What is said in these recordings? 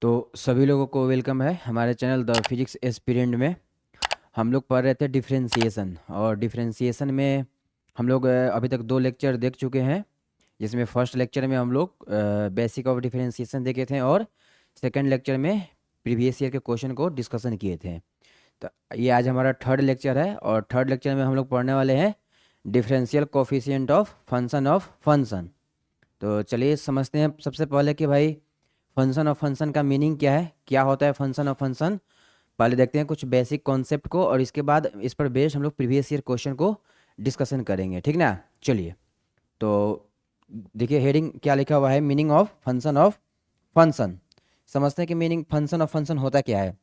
तो सभी लोगों को वेलकम है हमारे चैनल द फिजिक्स एस्पिरेंट में। हम लोग पढ़ रहे थे डिफरेंशिएशन, और डिफरेंशिएशन में हम लोग अभी तक 2 लेक्चर देख चुके हैं। जिसमें फर्स्ट लेक्चर में हम लोग बेसिक ऑफ डिफरेंशिएशन देखे थे, और सेकंड लेक्चर में प्रीवियस ईयर के क्वेश्चन को डिस्कशन किए थे। तो ये आज हमारा थर्ड लेक्चर है, और थर्ड लेक्चर में हम लोग पढ़ने वाले हैं डिफरेंशियल कोफिशिएंट ऑफ फंक्शन। तो चलिए समझते हैं सबसे पहले कि भाई फंक्शन ऑफ फंक्शन का मीनिंग क्या है, क्या होता है फंक्शन ऑफ फंक्शन। पहले देखते हैं कुछ बेसिक कॉन्सेप्ट को, और इसके बाद इस पर बेस्ड हम लोग प्रीवियस ईयर क्वेश्चन को डिस्कशन करेंगे, ठीक ना। चलिए, तो देखिए हेडिंग क्या लिखा हुआ है, मीनिंग ऑफ फंक्शन। समझते हैं कि मीनिंग फंक्शन ऑफ फंक्शन होता क्या है।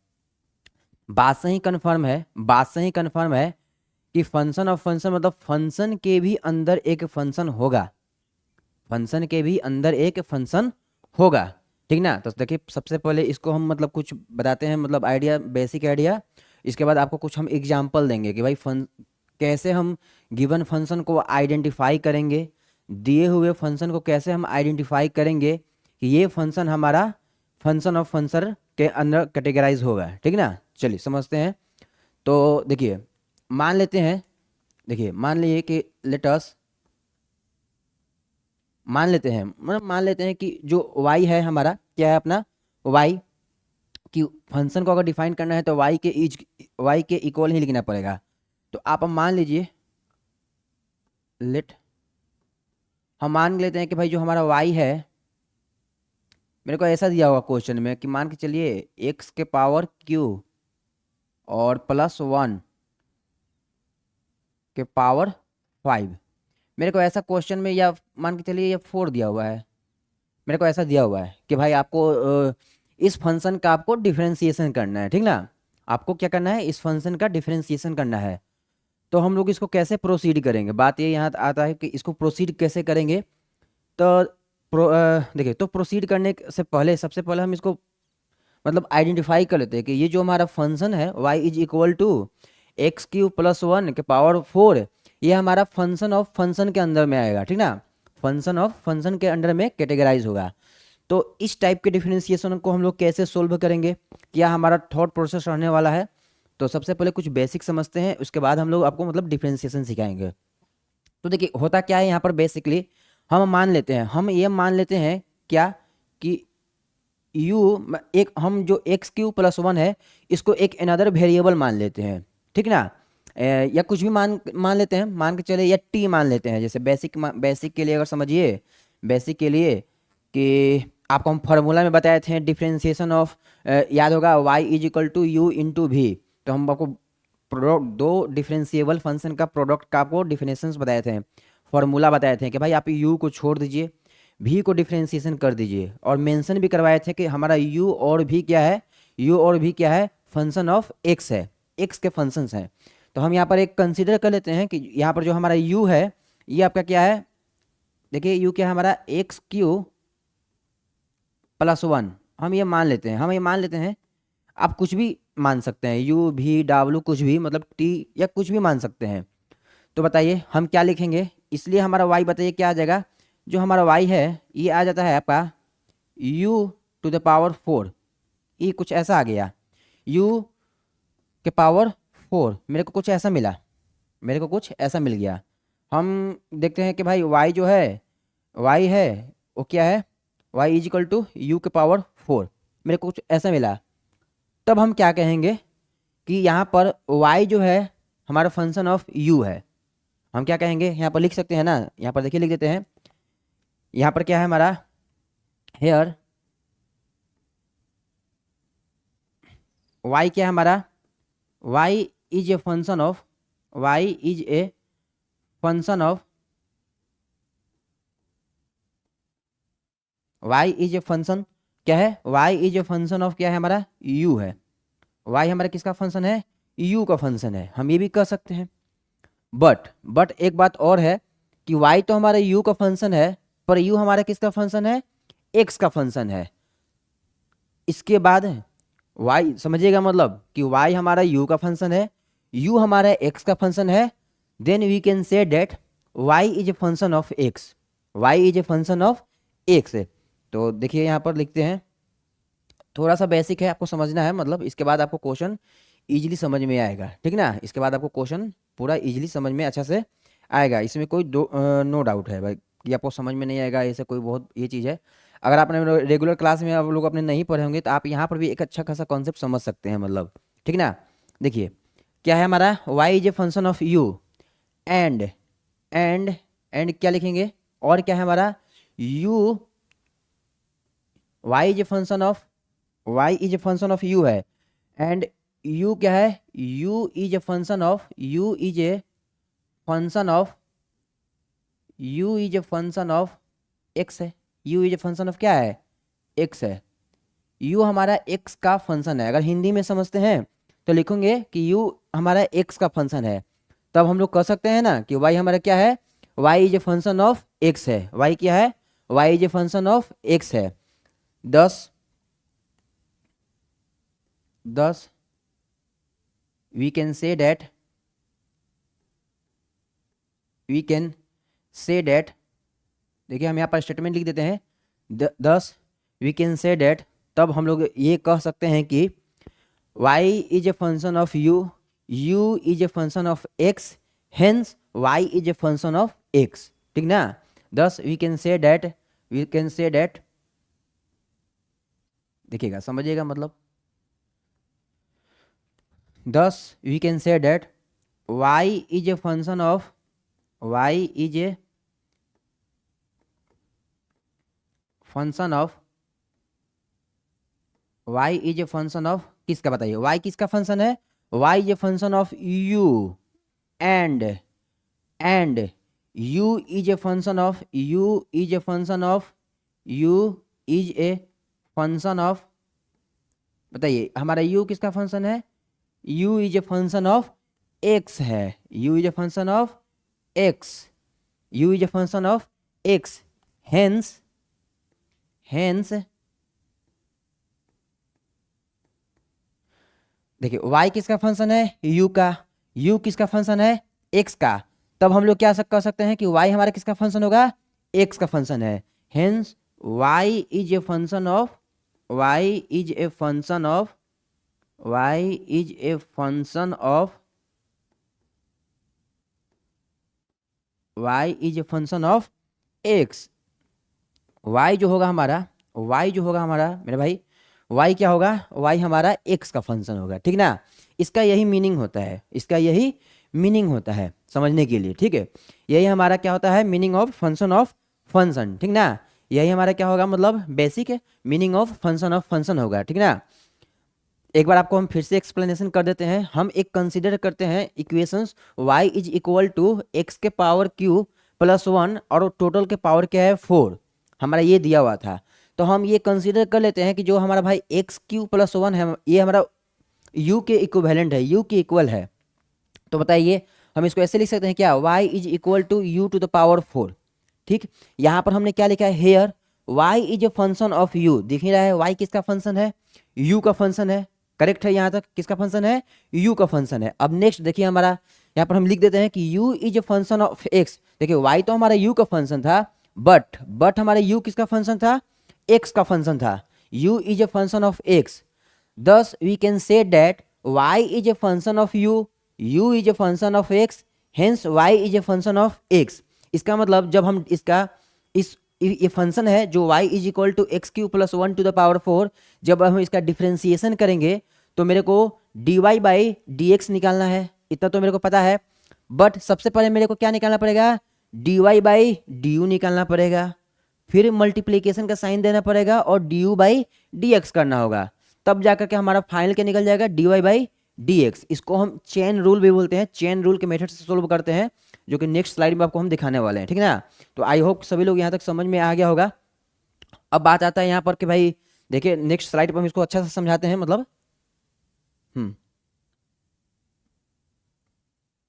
बात से ही कन्फर्म है कि फंक्शन ऑफ फंक्शन मतलब फंक्शन के भी अंदर एक फंक्शन होगा, ठीक ना। तो देखिए सबसे पहले इसको हम मतलब कुछ बताते हैं, मतलब आइडिया, बेसिक आइडिया। इसके बाद आपको कुछ हम एग्जांपल देंगे कि भाई कैसे हम गिवन फंक्शन को आइडेंटिफाई करेंगे, दिए हुए फंक्शन को कैसे हम आइडेंटिफाई करेंगे कि ये फंक्शन हमारा फंक्शन ऑफ फंक्शन के अंदर कैटेगराइज होगा, ठीक ना। चलिए समझते हैं। तो देखिए मान लेते हैं, मान लीजिए कि मान लेते हैं कि जो y है हमारा, क्या है अपना y, कि फंक्शन को अगर डिफाइन करना है तो y के इक्वल ही लिखना पड़ेगा। तो आप मान लीजिए हम मान लेते हैं कि भाई जो हमारा y है, मेरे को ऐसा दिया हुआ क्वेश्चन में कि मान के चलिए x के पावर q और +1 के पावर 5। मेरे को ऐसा क्वेश्चन में, या मान के चलिए ये 4 दिया हुआ है, मेरे को ऐसा दिया हुआ है कि भाई आपको इस फंक्शन का आपको डिफरेंशिएशन करना है, ठीक ना। आपको क्या करना है, इस फंक्शन का डिफरेंशिएशन करना है। तो हम लोग इसको कैसे प्रोसीड करेंगे, बात ये यहाँ आता है कि इसको प्रोसीड कैसे करेंगे। तो देखिए, तो प्रोसीड करने से पहले सबसे पहले हम इसको मतलब आइडेंटिफाई कर लेते हैं कि ये जो हमारा फंक्शन है y is equal to x³ +1 के पावर 4, ये हमारा फंक्शन ऑफ फंक्शन के अंदर में आएगा, ठीक ना। फंक्शन ऑफ फंक्शन के अंडर में कैटेगराइज होगा। तो इस टाइप के डिफरेंशिएशन को हम लोग कैसे सोल्व करेंगे, क्या हमारा थॉट प्रोसेस रहने वाला है। तो सबसे पहले कुछ बेसिक समझते हैं, उसके बाद हम लोग आपको मतलब डिफरेंशिएशन सिखाएंगे। तो देखिए होता क्या है यहाँ पर, बेसिकली हम ये मान लेते हैं क्या, कि हम जो x³ +1 है इसको एक अनदर वेरिएबल मान लेते हैं, ठीक ना। या कुछ भी मान लेते हैं, मान के चले, या t मान लेते हैं। जैसे बेसिक के लिए अगर समझिए, बेसिक के लिए कि आपको हम फार्मूला में बताए थे डिफरेंशिएशन ऑफ, याद होगा, y is equal to U into V. तो हम आपको प्रोडक्ट, दो डिफरेंशिएबल फंक्शन का प्रोडक्ट का आपको डिफिनेशंस बताए थे, फार्मूला बताए थे कि भाई आप u को छोड़ दीजिए, v को डिफरेंशिएशन कर दीजिए, और मेंशन भी करवाए थे कि हमारा u और v क्या है, फंक्शन ऑफ x है, x के फंक्शंस हैं। तो हम यहाँ पर एक कंसीडर कर लेते हैं कि यहाँ पर जो हमारा u है ये आपका क्या है, देखिए u क्या है हमारा x³ +1। हम ये मान लेते हैं, आप कुछ भी मान सकते हैं, u v w कुछ भी, मतलब t या कुछ भी मान सकते हैं। तो बताइए हम क्या लिखेंगे, इसलिए हमारा y बताइए क्या आ जाएगा। जो हमारा y है ये आ जाता है आपका u⁴, ये कुछ ऐसा आ गया, u के पावर 4। मेरे को कुछ ऐसा मिल गया। हम देखते हैं कि भाई y जो है, y है वो क्या है, y is equal to U के पावर 4, मेरे को कुछ ऐसा मिला। तब हम क्या कहेंगे कि यहाँ पर y जो है हमारा फंक्शन ऑफ u है। हम क्या कहेंगे, यहाँ पर लिख सकते हैं ना, यहाँ पर देखिए लिख देते हैं। यहाँ पर क्या है हमारा, हेयर y क्या है हमारा, y is a function of, क्या है, y is a function of क्या है हमारा, u है। y हमारा किसका फंक्शन है, u का फंक्शन है। हम ये भी कह सकते हैं, बट एक बात और है कि y तो हमारा u का फंक्शन है, पर u हमारा किसका फंक्शन है, x का फंक्शन है। इसके बाद y समझिएगा, मतलब कि y हमारा u का फंक्शन है, u हमारा x का फंक्शन है। Then we can say that y is a function of x। तो देखिए यहाँ पर लिखते हैं थोड़ा सा बेसिक है, आपको समझना है, मतलब इसके बाद आपको क्वेश्चन इजीली समझ में आएगा, ठीक ना। इसके बाद आपको क्वेश्चन पूरा इजीली समझ में अच्छा से आएगा, इसमें कोई नो डाउट है भाई कि आपको समझ में नहीं आएगा, ऐसे कोई बहुत ये चीज़ है। अगर आपने रेगुलर क्लास में आप लोग अपने नहीं पढ़े होंगे तो आप यहाँ पर भी एक अच्छा खासा कॉन्सेप्ट समझ सकते हैं, मतलब ठीक ना। देखिए क्या है हमारा, Y is a function of U and and क्या लिखेंगे, और क्या है हमारा, U, Y is a function of, Y is a function of U है, एंड यू क्या है, U is a function of, U is a function of, U is a function of X है, U is a function of क्या है, x है। U हमारा x का function है, अगर हिंदी में समझते हैं तो लिखेंगे कि यू हमारा एक्स का फंक्शन है, तब हम लोग कह सकते हैं ना कि वाई हमारा क्या है, Y is a function of X है, वाई क्या है, Y is a function of X है। Thus we can say that, देखिए हम यहाँ पर स्टेटमेंट लिख देते हैं, 10 वी कैन से डेट, तब हम लोग ये कह सकते हैं कि y is a function of you, you is a function of x, hence y is a function of x, ठीक ना। 10 वी कैन से डेट, देखिएगा समझिएगा, मतलब 10 we can say that y is a function of, y is a function of, y is a function of किसका बताइए, y किसका फंक्शन है, y is a function of u and u is a function of, u is a function of, u is a function of, बताइए हमारा u किसका फंक्शन है, u is a function of x है, u is a function of x, u is a function of x, hence देखिए y किसका फंक्शन है, u का, u किसका फंक्शन है, x का, तब हम लोग क्या कह सकते हैं कि y हमारा किसका फंक्शन होगा, x का फंक्शन है, hence y is a function of, y is a function of, y is a function of, y is a function of x, y जो होगा हमारा, y जो होगा हमारा मेरे भाई, y क्या होगा, y हमारा x का फंक्शन होगा, ठीक ना। इसका यही मीनिंग होता है, इसका यही मीनिंग होता है समझने के लिए, ठीक है। यही हमारा क्या होता है, मीनिंग ऑफ फंक्शन, ठीक ना। यही हमारा क्या होगा, मतलब बेसिक मीनिंग ऑफ फंक्शन होगा, ठीक ना। एक बार आपको हम फिर से एक्सप्लेनेशन कर देते हैं। हम एक कंसीडर करते हैं equations y is equal to X के पावर क्यू प्लस 1 और टोटल के पावर क्या है 4, हमारा ये दिया हुआ था। तो हम ये कंसीडर कर लेते हैं कि जो हमारा भाई एक्स क्यू प्लस 1 है, ये हमारा u के इक्विवेलेंट है, u के इक्वल है। तो बताइए हम इसको ऐसे लिख सकते हैं क्या, y is equal to U to the power 4, ठीक। यहाँ पर हमने क्या लिखा है, here y is a function of u, दिख नहीं रहा है y किसका फंक्शन है, u का फंक्शन है, करेक्ट है, यहाँ तक किसका फंक्शन है, u का फंक्शन है। अब नेक्स्ट देखिए हमारा यहाँ पर हम लिख देते हैं कि u is a function of x, देखिए y तो हमारा u का फंक्शन था, बट हमारा u किसका फंक्शन था, x का फंक्शन था, u is a function of x, thus we can say that y is a function of u is a function of x, hence y is a function of x। इसका मतलब जब हम इसका ये function है जो y is equal to X Q plus 1 to the power 4, जब हम इसका डिफ्रेंसिएशन करेंगे तो मेरे को dy बाई डी एक्स निकालना है, इतना तो मेरे को पता है। बट सबसे पहले मेरे को क्या निकालना पड़ेगा, dy बाई डी यू निकालना पड़ेगा, फिर मल्टीप्लीकेशन का साइन देना पड़ेगा और D U by D X करना होगा, तब जाकर के हमारा फाइनल क्या निकल जाएगा, dy बाई डी एक्स। इसको हम चेन रूल भी बोलते हैं, चेन रूल के मेथड से सोल्व करते हैं, जो कि नेक्स्ट स्लाइड में आपको हम दिखाने वाले हैं, ठीक है ना। तो आई होप सभी लोग यहाँ तक समझ में आ गया होगा। अब बात आता है यहाँ पर कि भाई देखिए नेक्स्ट स्लाइड पर हम इसको अच्छा से समझाते हैं, मतलब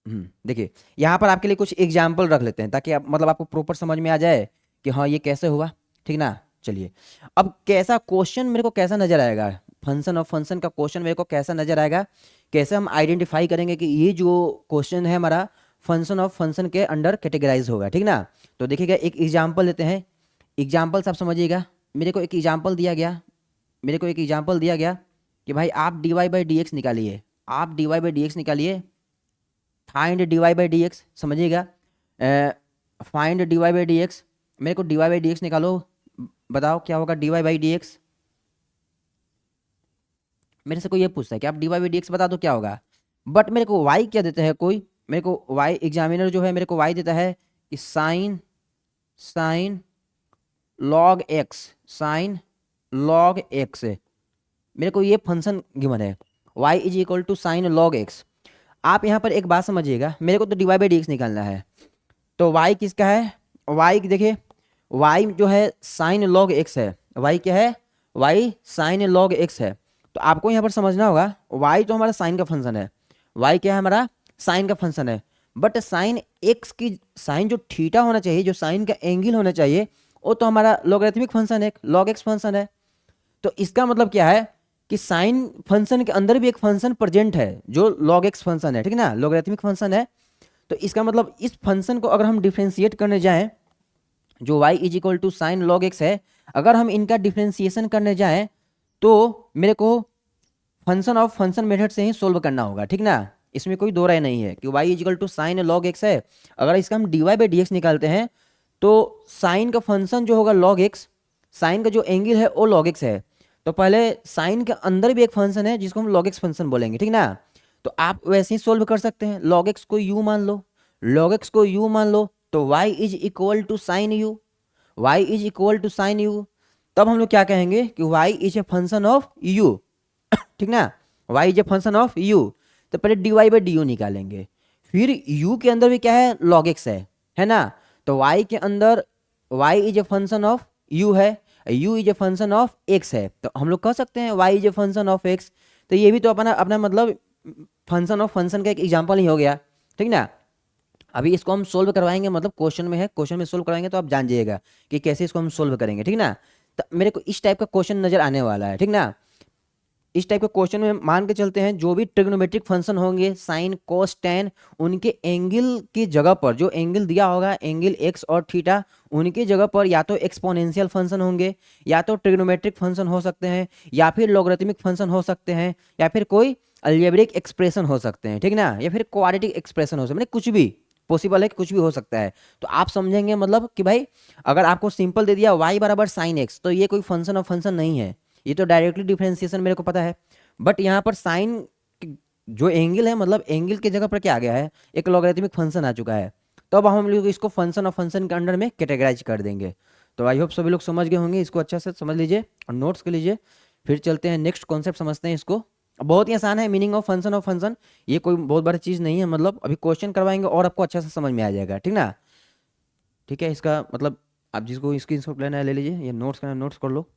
देखिए यहाँ पर आपके लिए कुछ एग्जाम्पल रख लेते हैं ताकि आप मतलब आपको प्रॉपर समझ में आ जाए कि हाँ ये कैसे हुआ, ठीक ना। चलिए अब कैसा क्वेश्चन मेरे को कैसा नजर आएगा, फंक्शन ऑफ फंक्शन का क्वेश्चन मेरे को कैसा नजर आएगा, कैसे हम आइडेंटिफाई करेंगे कि ये जो क्वेश्चन है हमारा फंक्शन ऑफ फंक्शन के अंडर कैटेगराइज होगा, ठीक ना। तो देखिएगा एक एग्जाम्पल लेते हैं, एग्जाम्पल आप समझिएगा। मेरे को एक एग्जाम्पल दिया गया, मेरे को एक एग्जांपल दिया गया कि भाई आप dy बाई डी एक्स निकालिए, आप dy बाई डी एक्स निकालिए, find dy by D X, समझिएगा, find dy by D X. मेरे को dy बाई डी एक्स निकालो, बताओ क्या होगा dy बाई डी एक्स। मेरे से कोई ये पूछता है कि आप dy बाई डी एक्स बता दो क्या होगा, बट मेरे को y क्या देता है कोई, मेरे को y एग्जामिनर जो है मेरे को y देता है कि sine sine log X, sine log X, मेरे को ये फंक्शन गिवन है y is equal to sine log X. आप यहाँ पर एक बात समझिएगा, मेरे को तो dy बाई डी एक्स निकालना है, तो y किसका है, y देखिए y जो है साइन लॉग एक्स है, y क्या है, y साइन लॉग एक्स है। तो आपको यहाँ पर समझना होगा y तो हमारा साइन का फंक्शन है, y क्या है हमारा साइन का फंक्शन है, बट साइन एक्स की साइन जो थीटा होना चाहिए, जो साइन का एंगल होना चाहिए, वो तो हमारा लॉगरिथमिक फंक्शन है, लॉग एक्स फंक्शन है। तो इसका मतलब क्या है कि साइन फंक्शन के अंदर भी एक फंक्शन प्रेजेंट है जो लॉग एक्स फंक्शन है, ठीक है ना, लॉगरिथमिक फंक्शन है। तो इसका मतलब इस फंक्शन को अगर हम डिफ्रेंशिएट करने जाएं, जो y is equal to sine log X है, अगर हम इनका डिफ्रेंशिएशन करने जाएं तो मेरे को फंक्शन ऑफ फंक्शन मेथड से ही सोल्व करना होगा, ठीक ना, इसमें कोई दो राय नहीं है कि y is equal to sine log X है। अगर इसका हम dy बाई डी एक्स निकालते हैं तो साइन का फंक्शन जो होगा लॉग एक्स, साइन का जो एंगल है वो लॉग एक्स है, तो पहले साइन के अंदर भी एक फंक्शन है जिसको हम लॉग एक्स फंक्शन बोलेंगे, ठीक ना। तो आप वैसे ही सोल्व कर सकते हैं, लॉग एक्स को u मान लो, लॉग एक्स को u मान लो, तो y is equal to sine U, y is equal to sine U. तब हम लोग क्या कहेंगे कि y is a function of u, ठीक ना, y is a function of u। तो पहले dy बाई डी यू निकालेंगे, फिर u के अंदर भी क्या है log x है ना, तो y के अंदर y is a function of u है, u is a function of x है, तो हम लोग कह सकते हैं y is a function of x। तो ये भी तो अपना अपना मतलब फंक्शन ऑफ फंक्शन का एक एग्जांपल ही हो गया, ठीक ना। अभी इसको हम सोल्व करवाएंगे, मतलब क्वेश्चन में है, क्वेश्चन में सोल्व कराएंगे तो आप जान जाइएगा कि कैसे इसको हम सोल्व करेंगे, ठीक ना। तो मेरे को इस टाइप का क्वेश्चन नजर आने वाला है, ठीक ना। इस टाइप के क्वेश्चन में मान के चलते हैं जो भी ट्रिग्नोमेट्रिक फंक्शन होंगे साइन कोस टेन, उनके एंगल की जगह पर जो एंगल दिया होगा एंगल एक्स और थीटा, उनकी जगह पर या तो एक्सपोनेंशियल फंक्शन होंगे, या तो ट्रिग्नोमेट्रिक फंक्शन हो सकते हैं, या फिर लॉगरिथमिक फंक्शन हो सकते हैं, या फिर कोई अलजेब्रिक एक्सप्रेशन हो सकते हैं, ठीक ना, या फिर क्वाड्रेटिक एक्सप्रेशन हो सकते हैं, मतलब कुछ भी पॉसिबल है कि कुछ भी हो सकता है। तो आप समझेंगे मतलब कि भाई अगर आपको सिंपल दे दिया y बराबर साइन एक्स, तो ये कोई फंक्शन ऑफ फंक्शन नहीं है, ये तो डायरेक्टली डिफरेंशिएशन मेरे को पता है। बट यहाँ पर साइन जो एंगल है, मतलब एंगल की जगह पर क्या आ गया है, एक लॉगरिथमिक फंक्शन आ चुका है, तो अब हम लोग इसको फंक्शन ऑफ फंक्शन के अंडर में कैटेगराइज कर देंगे। तो आई होप सभी लोग समझ गए होंगे, इसको अच्छा से समझ लीजिए और नोट्स कर लीजिए। फिर चलते हैं नेक्स्ट कॉन्सेप्ट समझते हैं इसको, बहुत ही आसान है, मीनिंग ऑफ फंक्शन, ये कोई बहुत बड़ी चीज़ नहीं है, मतलब अभी क्वेश्चन करवाएंगे और आपको अच्छा से समझ में आ जाएगा, ठीक ना। ठीक है, इसका मतलब आप जिसको स्क्रीनशॉट लेना है ले लीजिए, ये नोट्स करना नोट्स कर लो।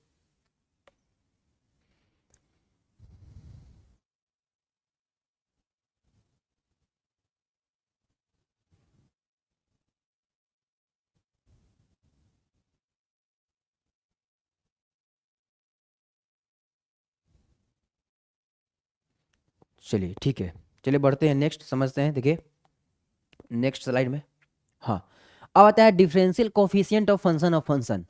चलिए ठीक है, चलिए बढ़ते हैं नेक्स्ट, समझते हैं, देखिए नेक्स्ट स्लाइड में। हाँ, अब आता है डिफरेंशियल कोफिशिएंट ऑफ फंक्शन।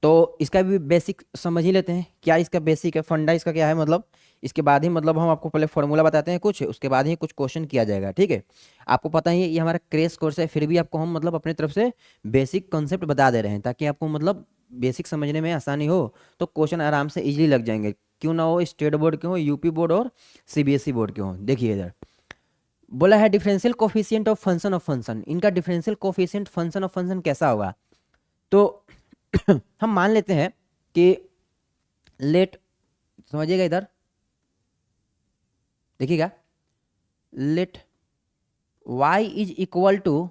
तो इसका भी बेसिक समझ ही लेते हैं, क्या इसका बेसिक है, फंडा इसका क्या है, मतलब इसके बाद ही मतलब हम आपको पहले फॉर्मूला बताते हैं कुछ, उसके बाद ही कुछ क्वेश्चन किया जाएगा, ठीक है। आपको पता ही है ये हमारा क्रेश कोर्स है, फिर भी आपको हम मतलब अपनी तरफ से बेसिक कॉन्सेप्ट बता दे रहे हैं ताकि आपको मतलब बेसिक समझने में आसानी हो, तो क्वेश्चन आराम से इजीली लग जाएंगे, क्यों ना हो स्टेट बोर्ड के हो, यूपी बोर्ड और सीबीएसई बोर्ड के हो। देखिए इधर बोला है डिफरेंशियल कोफिशिएंट ऑफ फंक्शन, इनका differential coefficient function of function कैसा होगा। तो हम मान लेते हैं कि लेट, समझिएगा इधर देखिएगा, let y is equal to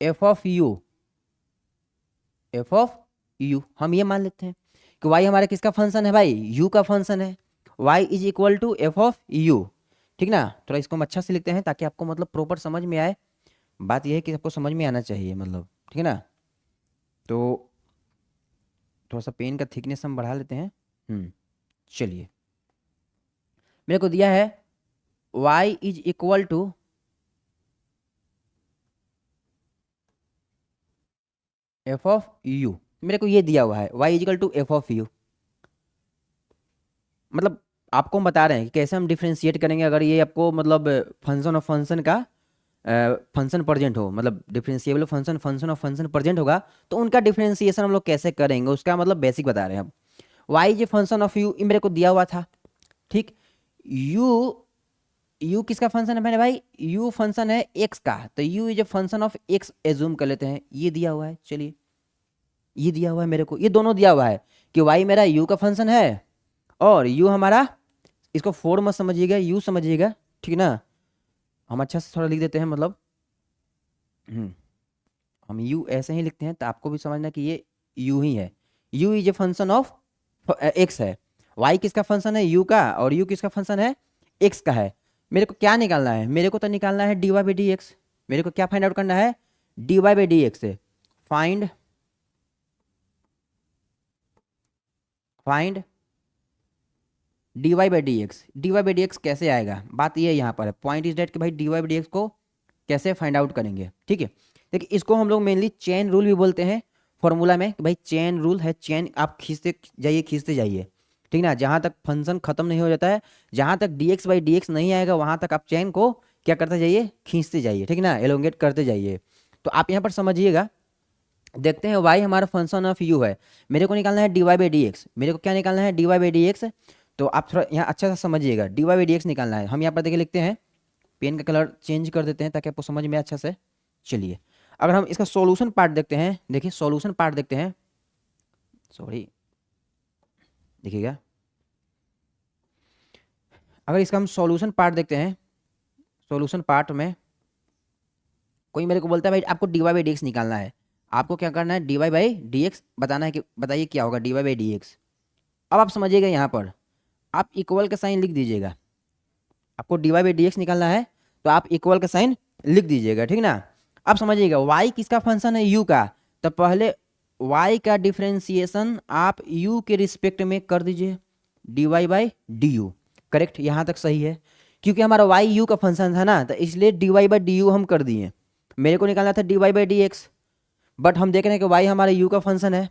F of U, हम ये मान लेते हैं कि y हमारा किसका फंक्शन है भाई, u का फंक्शन है, y is equal to F of U, ठीक ना। थोड़ा इसको हम अच्छा से लिखते हैं ताकि आपको मतलब प्रॉपर समझ में आए, बात यह है कि आपको समझ में आना चाहिए मतलब, ठीक है ना। तो थोड़ा सा पेन का थिकनेस हम बढ़ा लेते हैं। चलिए, मेरे को दिया है y is equal to F of U, मेरे को ये दिया हुआ है y is equal to F of U, मतलब आपको हम बता रहे हैं कि कैसे हम डिफ्रेंशिएट करेंगे अगर ये आपको मतलब फंक्शन ऑफ फंक्शन का फंक्शन प्रेजेंट हो, मतलब differentiable function function of function present होगा तो उनका डिफरेंशिएशन हम लोग कैसे करेंगे उसका मतलब बेसिक बता रहे हैं हम। वाई जे फंक्शन ऑफ यू मेरे को दिया हुआ था, ठीक। यू यू किसका फंक्शन है मेरे भाई, यू फंक्शन है एक्स का, तो you is a function of x assume कर लेते हैं, ये दिया हुआ है। चलिए ये दिया हुआ है मेरे को, ये दोनों दिया हुआ है कि वाई मेरा यू का फंक्शन है और यू हमारा, इसको फोर मत समझिएगा, यू समझिएगा, ठीक ना। हम अच्छा से थोड़ा लिख देते हैं, मतलब हम्म, हम यू ऐसे ही लिखते हैं तो आपको भी समझना कि ये यू ही है। U is a function of X है, वाई किसका फंक्शन है, यू का, और यू किसका फंक्शन है, एक्स का है। मेरे को क्या निकालना है, मेरे को तो निकालना है D Y by D X. मेरे को क्या फाइंड आउट करना है, D Y by D X से find find D Y by D X. D Y by D X कैसे आएगा, बात ये यहाँ पर है, पॉइंट इज डेट कि भाई D Y by D X को कैसे फाइंड आउट करेंगे, ठीक है। देखिए इसको हम लोग मेनली चेन रूल भी बोलते हैं फॉर्मूला में, कि भाई चेन रूल है, चेन आप खींचते जाइए, ठीक ना, जहाँ तक फंक्शन खत्म नहीं हो जाता है, जहाँ तक D x by D x नहीं आएगा वहाँ तक आप चेन को क्या करते जाइए, खींचते जाइए, ठीक ना, एलोंगेट करते जाइए। तो आप यहाँ पर समझिएगा, देखते हैं वाई हमारा फंक्शन ऑफ यू है, मेरे को निकालना है D Y by D X, मेरे को क्या निकालना है, D Y by D X. तो आप थोड़ा यहाँ अच्छा सा समझिएगा, D Y by D X निकालना है। हम यहाँ पर देखिए लिखते हैं, पेन का कलर चेंज कर देते हैं ताकि आपको समझ में अच्छा से। चलिए अगर हम इसका सॉल्यूशन पार्ट देखते हैं, देखिए सॉल्यूशन पार्ट देखते हैं, सॉरी देखिएगा, अगर इसका हम सॉल्यूशन पार्ट देखते हैं, सॉल्यूशन पार्ट में कोई मेरे को बोलता है भाई आपको D Y by D X निकालना है, आपको क्या करना है, D Y by D X बताना है कि बताइए क्या होगा D Y by D X. अब आप समझिएगा, यहाँ पर आप इक्वल का साइन लिख दीजिएगा, आपको D Y by D X निकालना है तो आप इक्वल का साइन लिख दीजिएगा, ठीक ना। अब समझिएगा वाई किसका फंक्शन है, यू का, तो पहले वाई का डिफ्रेंसिएशन आप यू के रिस्पेक्ट में कर दीजिए, D Y by D U. Correct, यहाँ तक सही है, क्योंकि हमारा वाई यू का फंक्शन था ना, तो इसलिए D Y by D U हम कर दिए। मेरे को निकालना था D Y by D X, but हम देख रहे हैं कि वाई हमारे यू का फंक्शन है,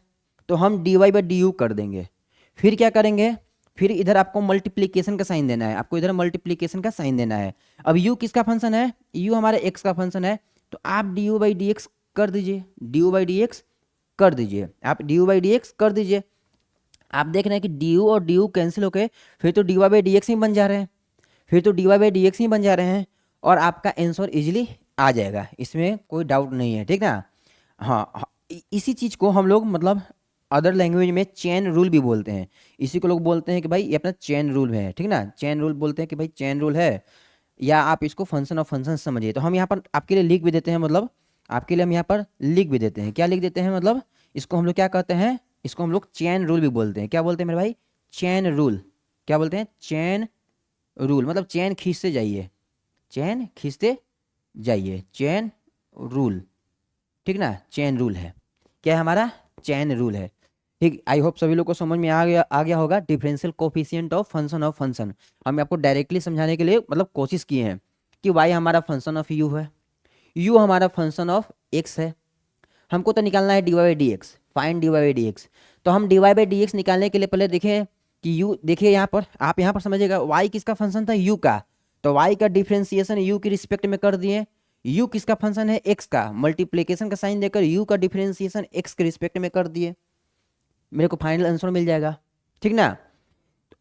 तो हम D Y by D U कर देंगे। फिर क्या करेंगे, फिर इधर आपको मल्टीप्लीकेशन का साइन देना है, आपको इधर मल्टीप्लीकेशन का साइन देना है। अब यू किसका फंक्शन है, यू हमारे एक्स का फंक्शन है, तो आप D U by D X कर दीजिए, D U by D X कर दीजिए, आप D U by D X कर दीजिए। आप देख रहे हैं कि डी यू और डी यू कैंसिल होके फिर तो D Y by D X ही बन जा रहे हैं, फिर तो D Y by D X ही बन जा रहे हैं, और आपका आंसर इजीली आ जाएगा, इसमें कोई डाउट नहीं है, ठीक ना। हाँ हाँ, इसी चीज़ को हम लोग मतलब अदर लैंग्वेज में चेन रूल भी बोलते हैं। इसी को लोग बोलते हैं कि भाई ये अपना चेन रूल है, ठीक ना, चेन रूल बोलते हैं कि भाई चेन रूल है, या आप इसको फंक्शन ऑफ फंक्शन समझिए। तो हम यहाँ पर आपके लिए लिख भी देते हैं, मतलब आपके लिए हम यहाँ पर लिख भी देते हैं, क्या लिख देते हैं, मतलब इसको हम लोग क्या कहते हैं, इसको हम लोग चेन रूल भी बोलते हैं। क्या बोलते हैं मेरे भाई, चेन रूल। क्या बोलते हैं, चेन रूल, मतलब चेन खींचते जाइए, चेन खींचते जाइए, चेन रूल, ठीक ना, चेन रूल है, क्या है हमारा, चेन रूल है, ठीक। आई होप सभी लोग को समझ में आ गया होगा डिफरेंशियल कोफिशिएंट ऑफ फंक्शन। हम आपको डायरेक्टली समझाने के लिए मतलब कोशिश किए हैं कि वाई हमारा फंक्शन ऑफ यू है, यू हमारा फंक्शन ऑफ एक्स है, हमको तो निकालना है D Y by D X, fine D Y by D X. तो हम D Y by D X निकालने के लिए पहले देखें कि यू, देखिए यहाँ पर आप यहाँ पर समझिएगा वाई किसका फंक्शन था, यू का, तो वाई का डिफ्रेंसिएशन यू के रिस्पेक्ट में कर दिए। यू किसका फंक्शन है, एक्स का, मल्टीप्लीकेशन का साइन देकर यू का डिफ्रेंसिएशन एक्स के रिस्पेक्ट में कर दिए, मेरे को फाइनल आंसर मिल जाएगा, ठीक ना।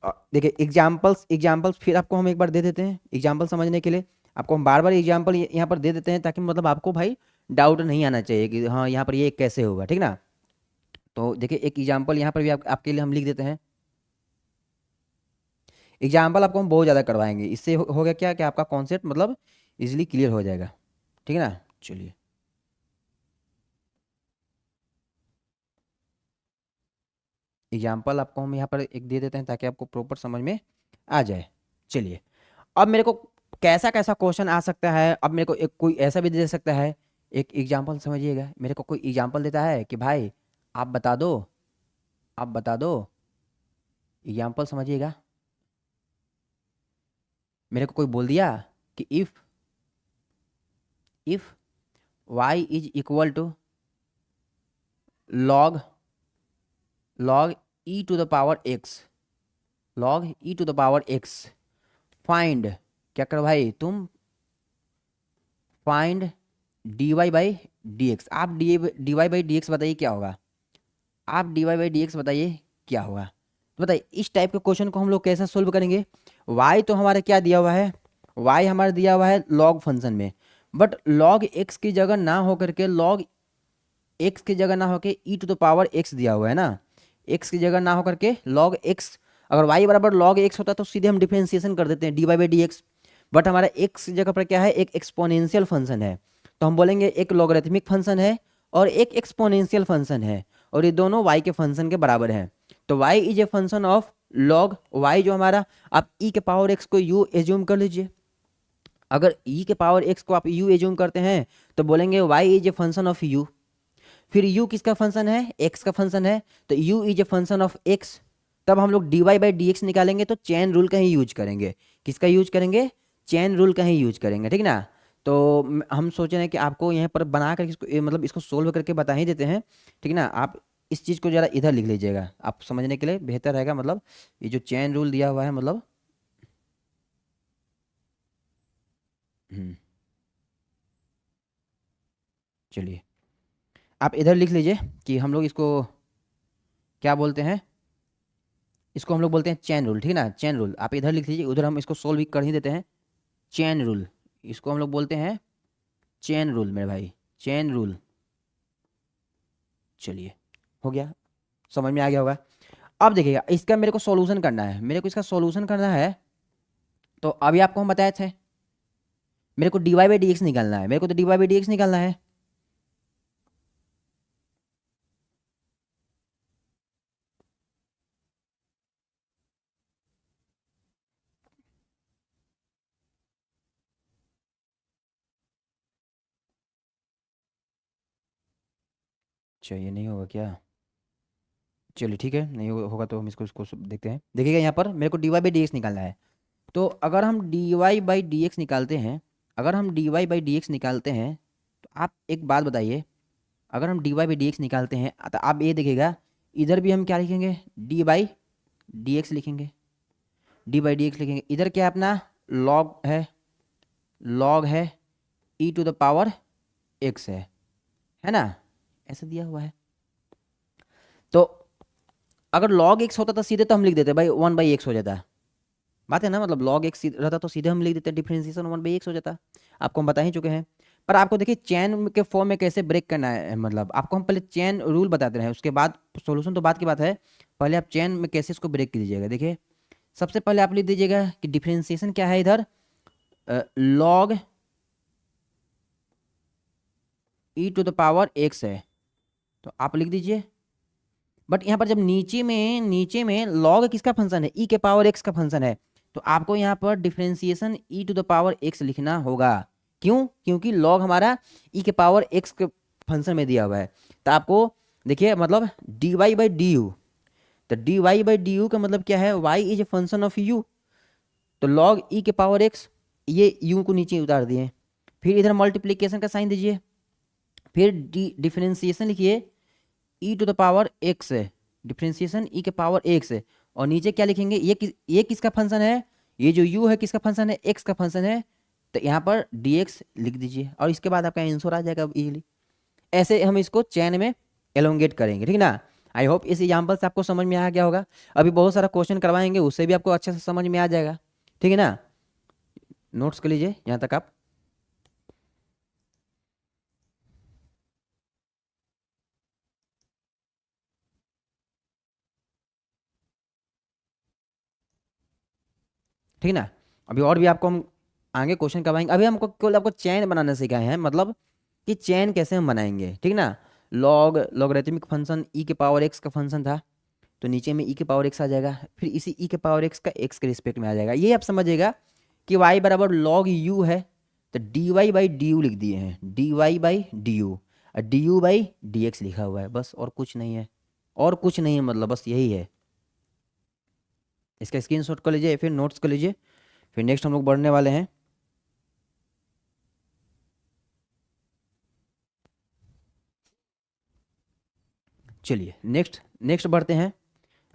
देखिए एग्जाम्पल्स एग्जाम्पल्स फिर आपको हम एक बार दे देते हैं, एग्जाम्पल समझने के लिए आपको हम बार बार एग्जाम्पल यहाँ पर दे देते हैं, ताकि मतलब आपको भाई डाउट नहीं आना चाहिए कि हाँ यहाँ पर ये कैसे होगा, ठीक ना। तो देखिए एक एग्जाम्पल यहाँ पर भी आपके लिए हम लिख देते हैं, एग्जाम्पल आपको हम बहुत ज़्यादा करवाएंगे, इससे हो गया क्या कि आपका कॉन्सेप्ट मतलब इजीली क्लियर हो जाएगा, ठीक है ना। चलिए एग्जाम्पल आपको हम यहाँ पर एक दे देते हैं ताकि आपको प्रॉपर समझ में आ जाए। चलिए अब मेरे को कैसा कैसा क्वेश्चन आ सकता है, अब मेरे को एक कोई ऐसा भी दे सकता है, एक एग्जाम्पल समझिएगा, मेरे को कोई एग्जाम्पल देता है कि भाई आप बता दो, आप बता दो, एग्जाम्पल समझिएगा, मेरे को कोई बोल दिया कि if y is equal to log log e to the power x, log E to the power X. Find, क्या करो भाई तुम, find D Y by D X. आप D Y by D x बताइए क्या होगा, आप D Y by D x बताइए क्या होगा। तो बताइए इस टाइप के क्वेश्चन को हम लोग कैसे सोल्व करेंगे। वाई तो हमारा क्या दिया हुआ है, वाई हमारा दिया हुआ है लॉग फंक्शन में, बट लॉग एक्स की जगह ना हो करके, लॉग एक्स की जगह ना होकर ई टू द पावर एक्स दिया हुआ है ना, एक्स की जगह ना हो करके लॉग एक्स। अगर वाई बराबर लॉग एक्स होता तो सीधे हम डिफरेंशिएशन कर देते हैं D Y by D X, but हमारा एक्स की जगह पर क्या है, एक एक्सपोनेंशियल फंक्शन है, तो हम बोलेंगे एक लॉगरिथमिक फंक्शन है और एक एक्सपोनेंशियल फंक्शन है, और ये दोनों वाई के फंक्शन के बराबर हैं। तो Y is a function of log Y, जो हमारा, आप ई के पावर एक्स को यू एज्यूम कर लीजिए। अगर ई के पावर एक्स को आप यू एज्यूम करते हैं तो बोलेंगे Y is a function of U. फिर u किसका फंक्शन है, x का फंक्शन है, तो u is a function of x। तब हम लोग dy बाई डी एक्स निकालेंगे तो चेन रूल का ही यूज करेंगे। किसका यूज करेंगे, चेन रूल का ही यूज करेंगे, ठीक ना। तो हम सोच रहे हैं कि आपको यहाँ पर बना कर इसको मतलब इसको सोल्व करके बता ही देते हैं, ठीक ना। आप इस चीज़ को ज़रा इधर लिख लीजिएगा, आप समझने के लिए बेहतर रहेगा। मतलब ये जो चेन रूल दिया हुआ है, मतलब चलिए आप इधर लिख लीजिए कि हम लोग इसको क्या बोलते हैं, इसको हम लोग बोलते हैं चेन रूल, ठीक है ना। चेन रूल आप इधर लिख लीजिए, उधर हम इसको सोल्व भी कर ही देते हैं। चेन रूल, इसको हम लोग बोलते हैं चेन रूल मेरे भाई, चेन रूल। चलिए हो गया, समझ में आ गया होगा। अब देखिएगा इसका मेरे को सॉल्यूशन करना है, मेरे को इसका सॉल्यूशन करना है। तो अभी आपको हम बताए थे मेरे को D Y by D X निकालना है, मेरे को तो D Y by D X निकालना है। चाहिए नहीं होगा क्या, चलिए ठीक है, नहीं होगा तो हम इसको देखते हैं। देखिएगा यहाँ पर मेरे को D Y by D X निकालना है। तो अगर हम D Y by D X निकालते हैं, अगर हम D Y by D X निकालते हैं, तो आप एक बात बताइए, अगर हम D Y by D X निकालते हैं तो आप ये देखिएगा इधर भी हम क्या लिखेंगे, डी बाई डी एक्स लिखेंगे, डी बाई डी एक्स लिखेंगे। इधर क्या है अपना, लॉग है, लॉग है ई टू द पावर एक्स है ना, ऐसे दिया हुआ है। तो अगर लॉग एक्स होता तो सीधे तो हम लिख देते भाई वन बाई एक्स हो जाता, बात है ना। मतलब लॉग एक्स रहता तो सीधे हम लिख देते, डिफरेंशिएशन वन बाई एक्स हो जाता। आपको हम बता ही चुके हैं। पर आपको देखिए चैन के फॉर्म में कैसे ब्रेक करना है, मतलब आपको हम पहले चैन रूल बताते रहे, उसके बाद सॉल्यूशन तो बात की बात है। पहले आप चैन में कैसे इसको ब्रेक कीजिएगा। देखिए सबसे पहले आप लिख दीजिएगा कि डिफरेंशिएशन क्या है इधर, log E to the power X है, तो आप लिख दीजिए। बट यहाँ पर जब नीचे में लॉग किसका फंक्शन है, ई के पावर एक्स का फंक्शन है, तो आपको यहाँ पर differentiation E to the power x लिखना होगा। क्यों, क्योंकि लॉग हमारा ई के पावर एक्स के फंक्शन में दिया हुआ है। तो आपको देखिए मतलब D Y by D you, तो D Y by D U का मतलब क्या है, Y is a function of U, तो लॉग ई के पावर एक्स, ये यू को नीचे उतार दिए। फिर इधर मल्टीप्लीकेशन का साइन दीजिए, फिर डिफरेंशिएशन लिखिए ई टू द पावर एक्स है, डिफरेंशिएशन ई के पावर एक्स है, और नीचे क्या लिखेंगे, ये किसका फंक्शन है, ये जो यू है किसका फंक्शन है, एक्स का फंक्शन है, तो यहाँ पर डी एक्स लिख दीजिए और इसके बाद आपका आंसर आ जाएगा इजीली। ऐसे हम इसको चैन में एलोंगेट करेंगे, ठीक ना। आई होप इस एग्जाम्पल से आपको समझ में आ गया होगा। अभी बहुत सारा क्वेश्चन करवाएंगे, उससे भी आपको अच्छे से समझ में आ जाएगा, ठीक है ना। नोट्स कर लीजिए यहाँ तक आप। ठीक है ना। अभी और भी आपको हम आगे क्वेश्चन करवाएंगे। अभी हमको केवल आपको चैन बनाना सिखाए हैं, मतलब कि चैन कैसे हम बनाएंगे, ठीक ना। लॉगरिथमिक फंक्शन ई के पावर एक्स का फंक्शन था, तो नीचे में ई के पावर एक्स आ जाएगा, फिर इसी ई के पावर एक्स का एक्स के रिस्पेक्ट में आ जाएगा। ये आप समझिएगा कि वाई बराबर लॉग यू है, तो D Y by D U लिख दिए हैं, D Y by D U, और D U by D X लिखा हुआ है, बस और कुछ नहीं है, और कुछ नहीं है, मतलब बस यही है। इसका स्क्रीनशॉट कर लीजिए, फिर नोट्स कर लीजिए, फिर नेक्स्ट हम लोग बढ़ने वाले हैं। चलिए नेक्स्ट नेक्स्ट बढ़ते हैं।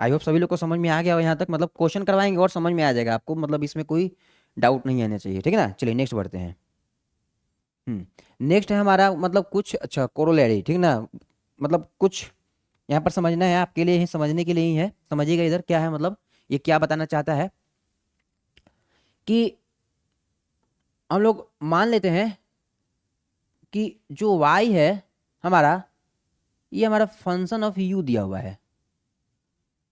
आई होप सभी लोग को समझ में आ गया हो यहाँ तक, मतलब क्वेश्चन करवाएंगे और समझ में आ जाएगा आपको, मतलब इसमें कोई डाउट नहीं आना चाहिए, ठीक है ना। चलिए नेक्स्ट बढ़ते हैं। नेक्स्ट है हमारा मतलब कुछ अच्छा कोरोलरी, ठीक ना, मतलब कुछ यहाँ पर समझना है आपके लिए ही, समझने के लिए ही है, समझिएगा इधर क्या है, मतलब ये क्या बताना चाहता है कि हम लोग मान लेते हैं कि जो y है हमारा, ये हमारा फंक्शन ऑफ u दिया हुआ है,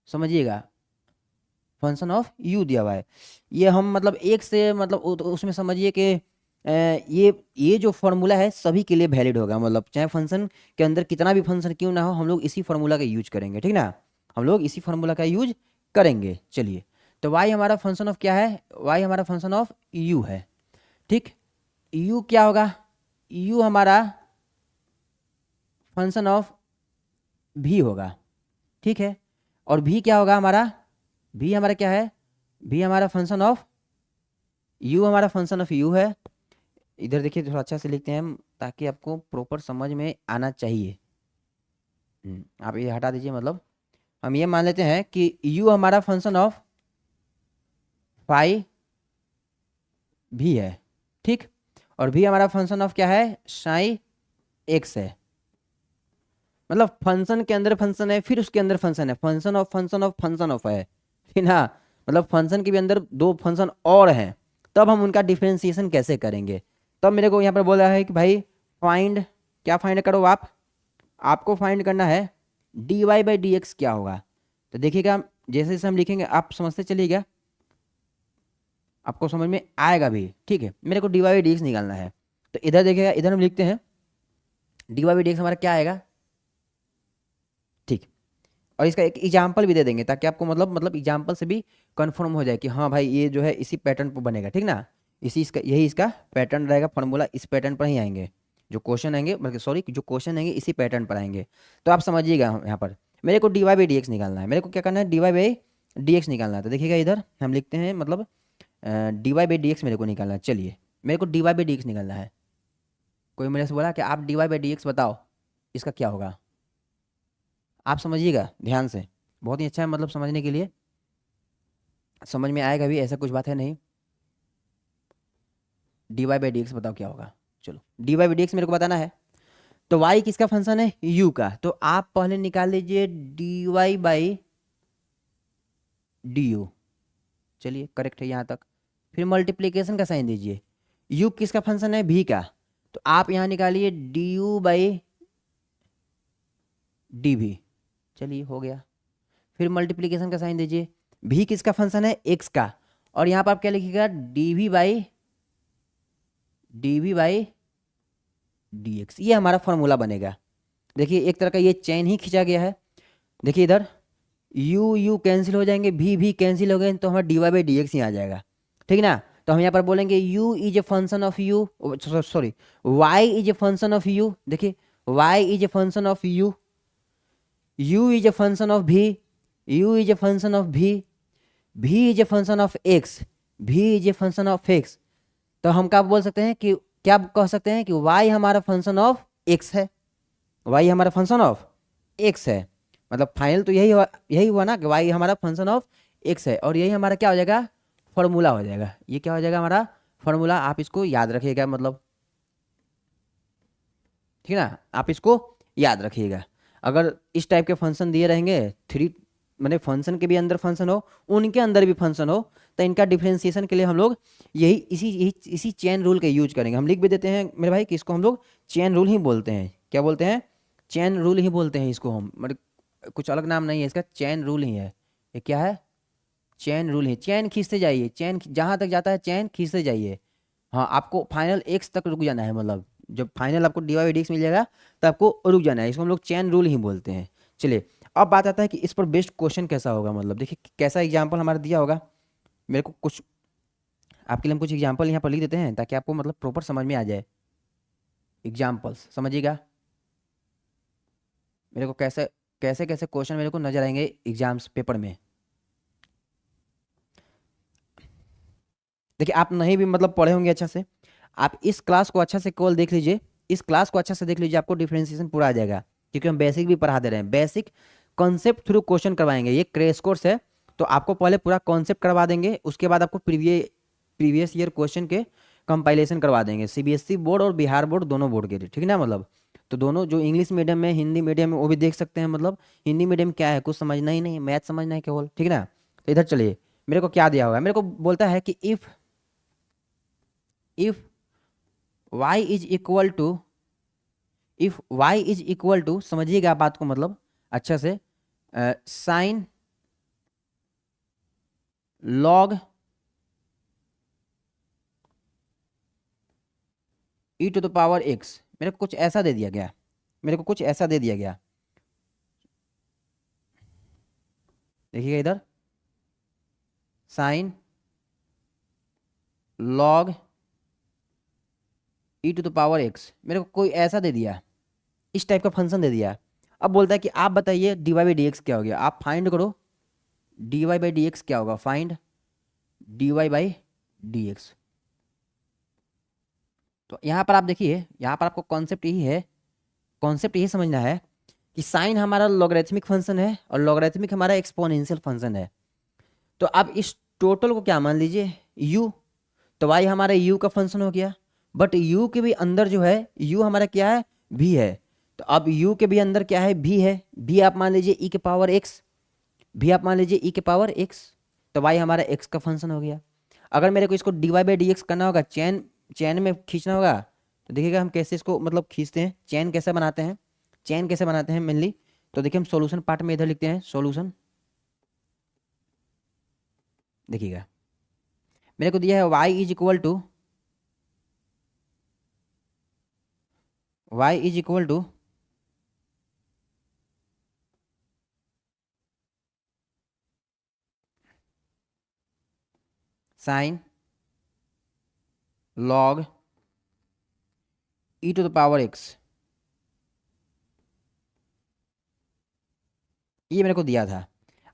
समझिएगा, फंक्शन ऑफ u दिया हुआ है। ये हम मतलब एक से मतलब उसमें समझिए कि ये जो फॉर्मूला है सभी के लिए वैलिड होगा, मतलब चाहे फंक्शन के अंदर कितना भी फंक्शन क्यों ना हो, हम लोग इसी फॉर्मूला का यूज करेंगे, ठीक ना, हम लोग इसी फॉर्मूला का यूज करेंगे। चलिए, तो y हमारा फंक्शन ऑफ क्या है, y हमारा फंक्शन ऑफ u है, ठीक। u क्या होगा, u हमारा फंक्शन ऑफ v होगा, ठीक है। और v क्या होगा हमारा, v हमारा क्या है, v हमारा फंक्शन ऑफ u, हमारा फंक्शन ऑफ u है। इधर देखिए थोड़ा अच्छा से लिखते हैं हम, ताकि आपको प्रॉपर समझ में आना चाहिए। आप ये हटा दीजिए, मतलब हम ये मान लेते हैं कि u हमारा फंक्शन ऑफ फाई भी है, ठीक। और v हमारा फंक्शन ऑफ क्या है, साई एक्स है। मतलब फंक्शन के अंदर फंक्शन है, फिर उसके अंदर फंक्शन है, function of function of function of है, ठीक ना। मतलब फंक्शन के भी अंदर दो फंक्शन और हैं, तब हम उनका डिफरेंशिएशन कैसे करेंगे। तब मेरे को यहाँ पर बोला है कि भाई फाइंड, क्या फाइंड करो आप, आपको फाइंड करना है dy बाई डी एक्स क्या होगा। तो देखिएगा जैसे जैसे हम लिखेंगे आप समझते चलिएगा, आपको समझ में आएगा भी, ठीक है। मेरे को dy बाई डी एक्स निकालना है, तो इधर देखिएगा, इधर हम लिखते हैं dy बाई डी एक्स हमारा क्या आएगा, ठीक। और इसका एक एग्जाम्पल भी दे देंगे ताकि आपको मतलब एग्जाम्पल से भी कंफर्म हो जाए कि हाँ भाई ये जो है इसी पैटर्न पर बनेगा, ठीक ना, इसी इसका यही इसका पैटर्न रहेगा, फॉर्मूला इस पैटर्न पर ही आएंगे, जो क्वेश्चन आएंगे बल्कि सॉरी जो क्वेश्चन आएंगे इसी पैटर्न पर आएंगे। तो आप समझिएगा यहाँ पर मेरे को dy बाई डी एक्स निकालना है, मेरे को क्या करना है dy बाई डी एक्स निकालना है। तो देखिएगा इधर हम लिखते हैं मतलब dy बाई डी एक्स मेरे को निकालना है। चलिए मेरे को dy बाई डी एक्स निकालना है। कोई मेरे से बोला कि आप dy बाई डी एक्स बताओ इसका क्या होगा, आप समझिएगा ध्यान से, बहुत ही अच्छा है, मतलब समझने के लिए समझ में आएगा भी, ऐसा कुछ बात है नहीं। dy बाई डी एक्स बताओ क्या होगा, चलो dy बाई डी एक्स मेरे को बताना है। तो y किसका फंक्शन है, u का, तो आप पहले निकाल लीजिए dy बाई du, चलिए करेक्ट है यहाँ तक। फिर मल्टीप्लीकेशन का साइन दीजिए, u किसका फंक्शन है, v का, तो आप यहाँ निकालिए du बाई dv, चलिए हो गया। फिर मल्टीप्लीकेशन का साइन दीजिए, v किसका फंक्शन है, x का, और यहाँ पर आप क्या लिखिएगा dv बाई dx, ये हमारा फॉर्मूला बनेगा। देखिए एक तरह का ये चेन ही खींचा गया है, देखिए इधर u कैंसिल हो जाएंगे, v कैंसिल हो गए, तो हमारा dy बाई डी एक्स ही आ जाएगा, ठीक ना। तो हम यहाँ पर बोलेंगे u is a function of u, sorry y is a function of u, देखिए y is a function of u, u is a function of v, u is a function of v, v is a function of x, v is a function of x। तो हम क्या बोल सकते हैं कि क्या कह सकते हैं कि y हमारा फंक्शन ऑफ x है, y हमारा फंक्शन ऑफ x है, मतलब फाइनल तो यही हुआ ना कि y हमारा फंक्शन ऑफ x है, और यही हमारा क्या हो जाएगा, फॉर्मूला हो जाएगा। ये क्या हो जाएगा हमारा फॉर्मूला, आप इसको याद रखिएगा, मतलब ठीक है ना, आप इसको याद रखिएगा। अगर इस टाइप के फंक्शन दिए रहेंगे, थ्री मैंने फंक्शन के भी अंदर फंक्शन हो, उनके अंदर भी फंक्शन हो, तो इनका डिफरेंशिएशन के लिए हम लोग इसी चेन रूल का यूज करेंगे। हम लिख भी देते हैं मेरे भाई कि इसको हम लोग चेन रूल ही बोलते हैं, क्या बोलते हैं, चेन रूल ही बोलते हैं इसको हम, मतलब कुछ अलग नाम नहीं है इसका, चेन रूल ही है। ये क्या है, चेन रूल ही, चेन खींचते जाइए, चेन जहाँ तक जाता है चेन खींचते जाइए। हाँ आपको फाइनल एक्स तक रुक जाना है, मतलब जब फाइनल आपको dy बाई डी एक्स मिल जाएगा तो आपको रुक जाना है, इसको हम लोग चेन रूल ही बोलते हैं। चलिए अब बात आता है कि इस पर बेस्ड क्वेश्चन कैसा होगा, मतलब देखिए कैसा एग्जाम्पल हमारा दिया होगा। मेरे को कुछ आपके लिए हम कुछ एग्जाम्पल यहाँ पर लिख देते हैं ताकि आपको मतलब प्रॉपर समझ में आ जाए। एग्जाम्पल्स समझिएगा, मेरे को कैसे कैसे कैसे क्वेश्चन मेरे को नजर आएंगे एग्जाम्स पेपर में। देखिए आप नहीं भी मतलब पढ़े होंगे अच्छा से, आप इस क्लास को अच्छा से केवल देख लीजिए, इस क्लास को अच्छा से देख लीजिए, आपको डिफरेंशिएशन पूरा आ जाएगा, क्योंकि हम बेसिक भी पढ़ा दे रहे हैं। बेसिक कॉन्सेप्ट थ्रू क्वेश्चन करवाएंगे। ये क्रैश कोर्स है, तो आपको पहले पूरा कॉन्सेप्ट करवा देंगे, उसके बाद आपको प्रीवियस ईयर क्वेश्चन के कंपाइलेशन करवा देंगे, सीबीएसई बोर्ड और बिहार बोर्ड दोनों बोर्ड के लिए, ठीक है ना। मतलब तो दोनों, जो इंग्लिश मीडियम में, हिंदी मीडियम में, वो भी देख सकते हैं। मतलब हिंदी मीडियम क्या है, कुछ समझना ही नहीं, मैथ समझना है केवल, ठीक है ना। तो इधर चलिए, मेरे को क्या दिया हुआ है, मेरे को बोलता है कि if y is equal to, if y is equal to, समझिएगा बात को मतलब अच्छा से, sine log E to the power X, मेरे को कुछ ऐसा दे दिया गया, मेरे को कुछ ऐसा दे दिया गया, देखिएगा इधर, sine log E to the power X, मेरे को कोई ऐसा दे दिया, इस टाइप का फंक्शन दे दिया। अब बोलता है कि आप बताइए D Y by D x क्या हो गया, आप फाइंड करो D Y by D x क्या होगा, find D Y by D X. तो यहाँ पर आप देखिए, यहाँ पर आपको कॉन्सेप्ट यही है, कॉन्सेप्ट यही समझना है कि साइन हमारा लॉगरिथमिक फंक्शन है और लॉगरिथमिक हमारा एक्सपोनेंशियल फंक्शन है। तो आप इस टोटल को क्या मान लीजिए, u, तो y हमारा u का फंक्शन हो गया, बट u के भी अंदर जो है, u हमारा क्या है, v है। तो अब u के भी अंदर क्या है, v है, v आप मान लीजिए e के पावर x, v आप मान लीजिए e के पावर x, तो y हमारा x का फंक्शन हो गया। अगर मेरे को इसको D Y by D X करना होगा, चैन चैन में खींचना होगा, तो देखिएगा हम कैसे इसको मतलब खींचते हैं, चैन कैसे बनाते हैं, चैन कैसे बनाते हैं मेनली। तो देखिए हम सॉल्यूशन पार्ट में इधर लिखते हैं सॉल्यूशन, देखिएगा मेरे को दिया है y is equal to, y is equal to sine log E to the power X, ये मेरे को दिया था।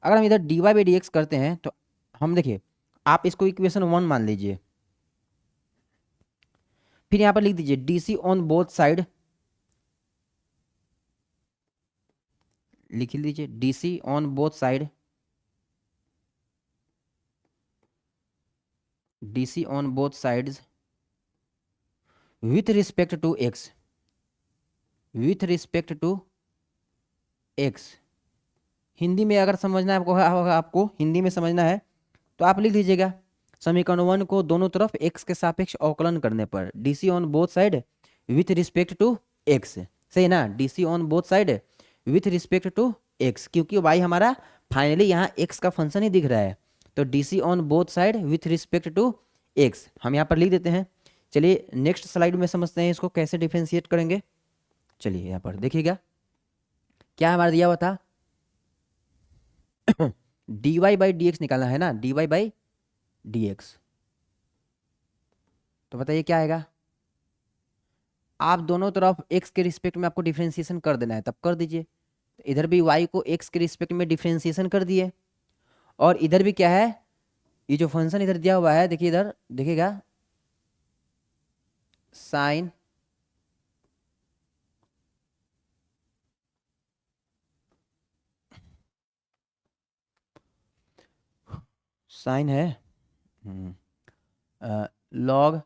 अगर हम इधर D Y by D X करते हैं, तो हम देखिए, आप इसको इक्वेशन 1 मान लीजिए, फिर यहाँ पर लिख दीजिए D C on both side, लिख लीजिए D C on both side, D C on both sides with respect to X, with respect to X. Hindi में अगर समझना है आपको, आपको हिंदी में समझना है तो आप लिख दीजिएगा समीकरण 1 को दोनों तरफ x के सापेक्ष अवकलन करने पर D C on both side with respect to X, सही ना, D C on both side with respect to X, क्योंकि y हमारा फाइनली यहाँ x का फंक्शन ही दिख रहा है, तो D C on both side with respect to X हम यहाँ पर लिख देते हैं। चलिए नेक्स्ट स्लाइड में समझते हैं इसको कैसे डिफ्रेंशिएट करेंगे। चलिए यहाँ पर देखिएगा क्या हमारा दिया हुआ था, D Y by D X निकालना है ना, D Y by D X, तो बताइए क्या आएगा। आप दोनों तरफ x के रिस्पेक्ट में आपको डिफ्रेंशिएशन कर देना है, तब कर दीजिए। तो इधर भी y को x के रिस्पेक्ट में डिफ्रेंशिएशन कर दिए, और इधर भी क्या है, ये जो फंक्शन इधर दिया हुआ है, देखिए इधर देखिएगा साइन साइन है लॉग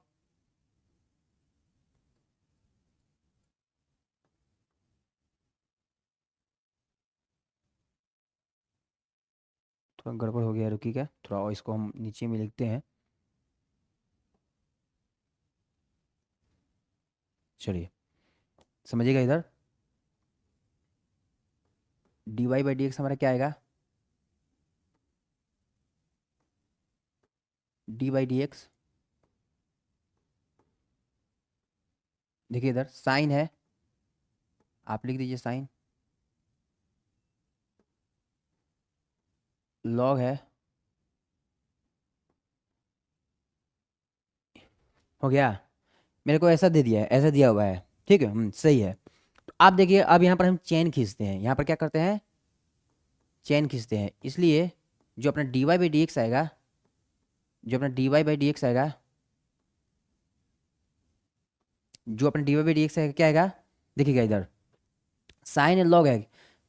थोड़ा गड़बड़ हो गया, रुकिएगा थोड़ा, और इसको हम नीचे में लिखते हैं। चलिए समझिएगा इधर D Y by D x हमारा क्या आएगा, डी बाई डी एक्स, देखिए इधर साइन है, आप लिख दीजिए साइन, लॉग है, हो गया, मेरे को ऐसा दे दिया है, ऐसा दिया हुआ है, ठीक है, सही है। तो आप देखिए अब यहाँ पर हम चेन खींचते हैं, यहाँ पर क्या करते हैं, चेन खींचते हैं, इसलिए जो अपना D Y by D x आएगा, जो अपना D Y by D x आएगा, जो अपना D Y by D x आएगा क्या आएगा, देखिएगा इधर साइन लॉग है,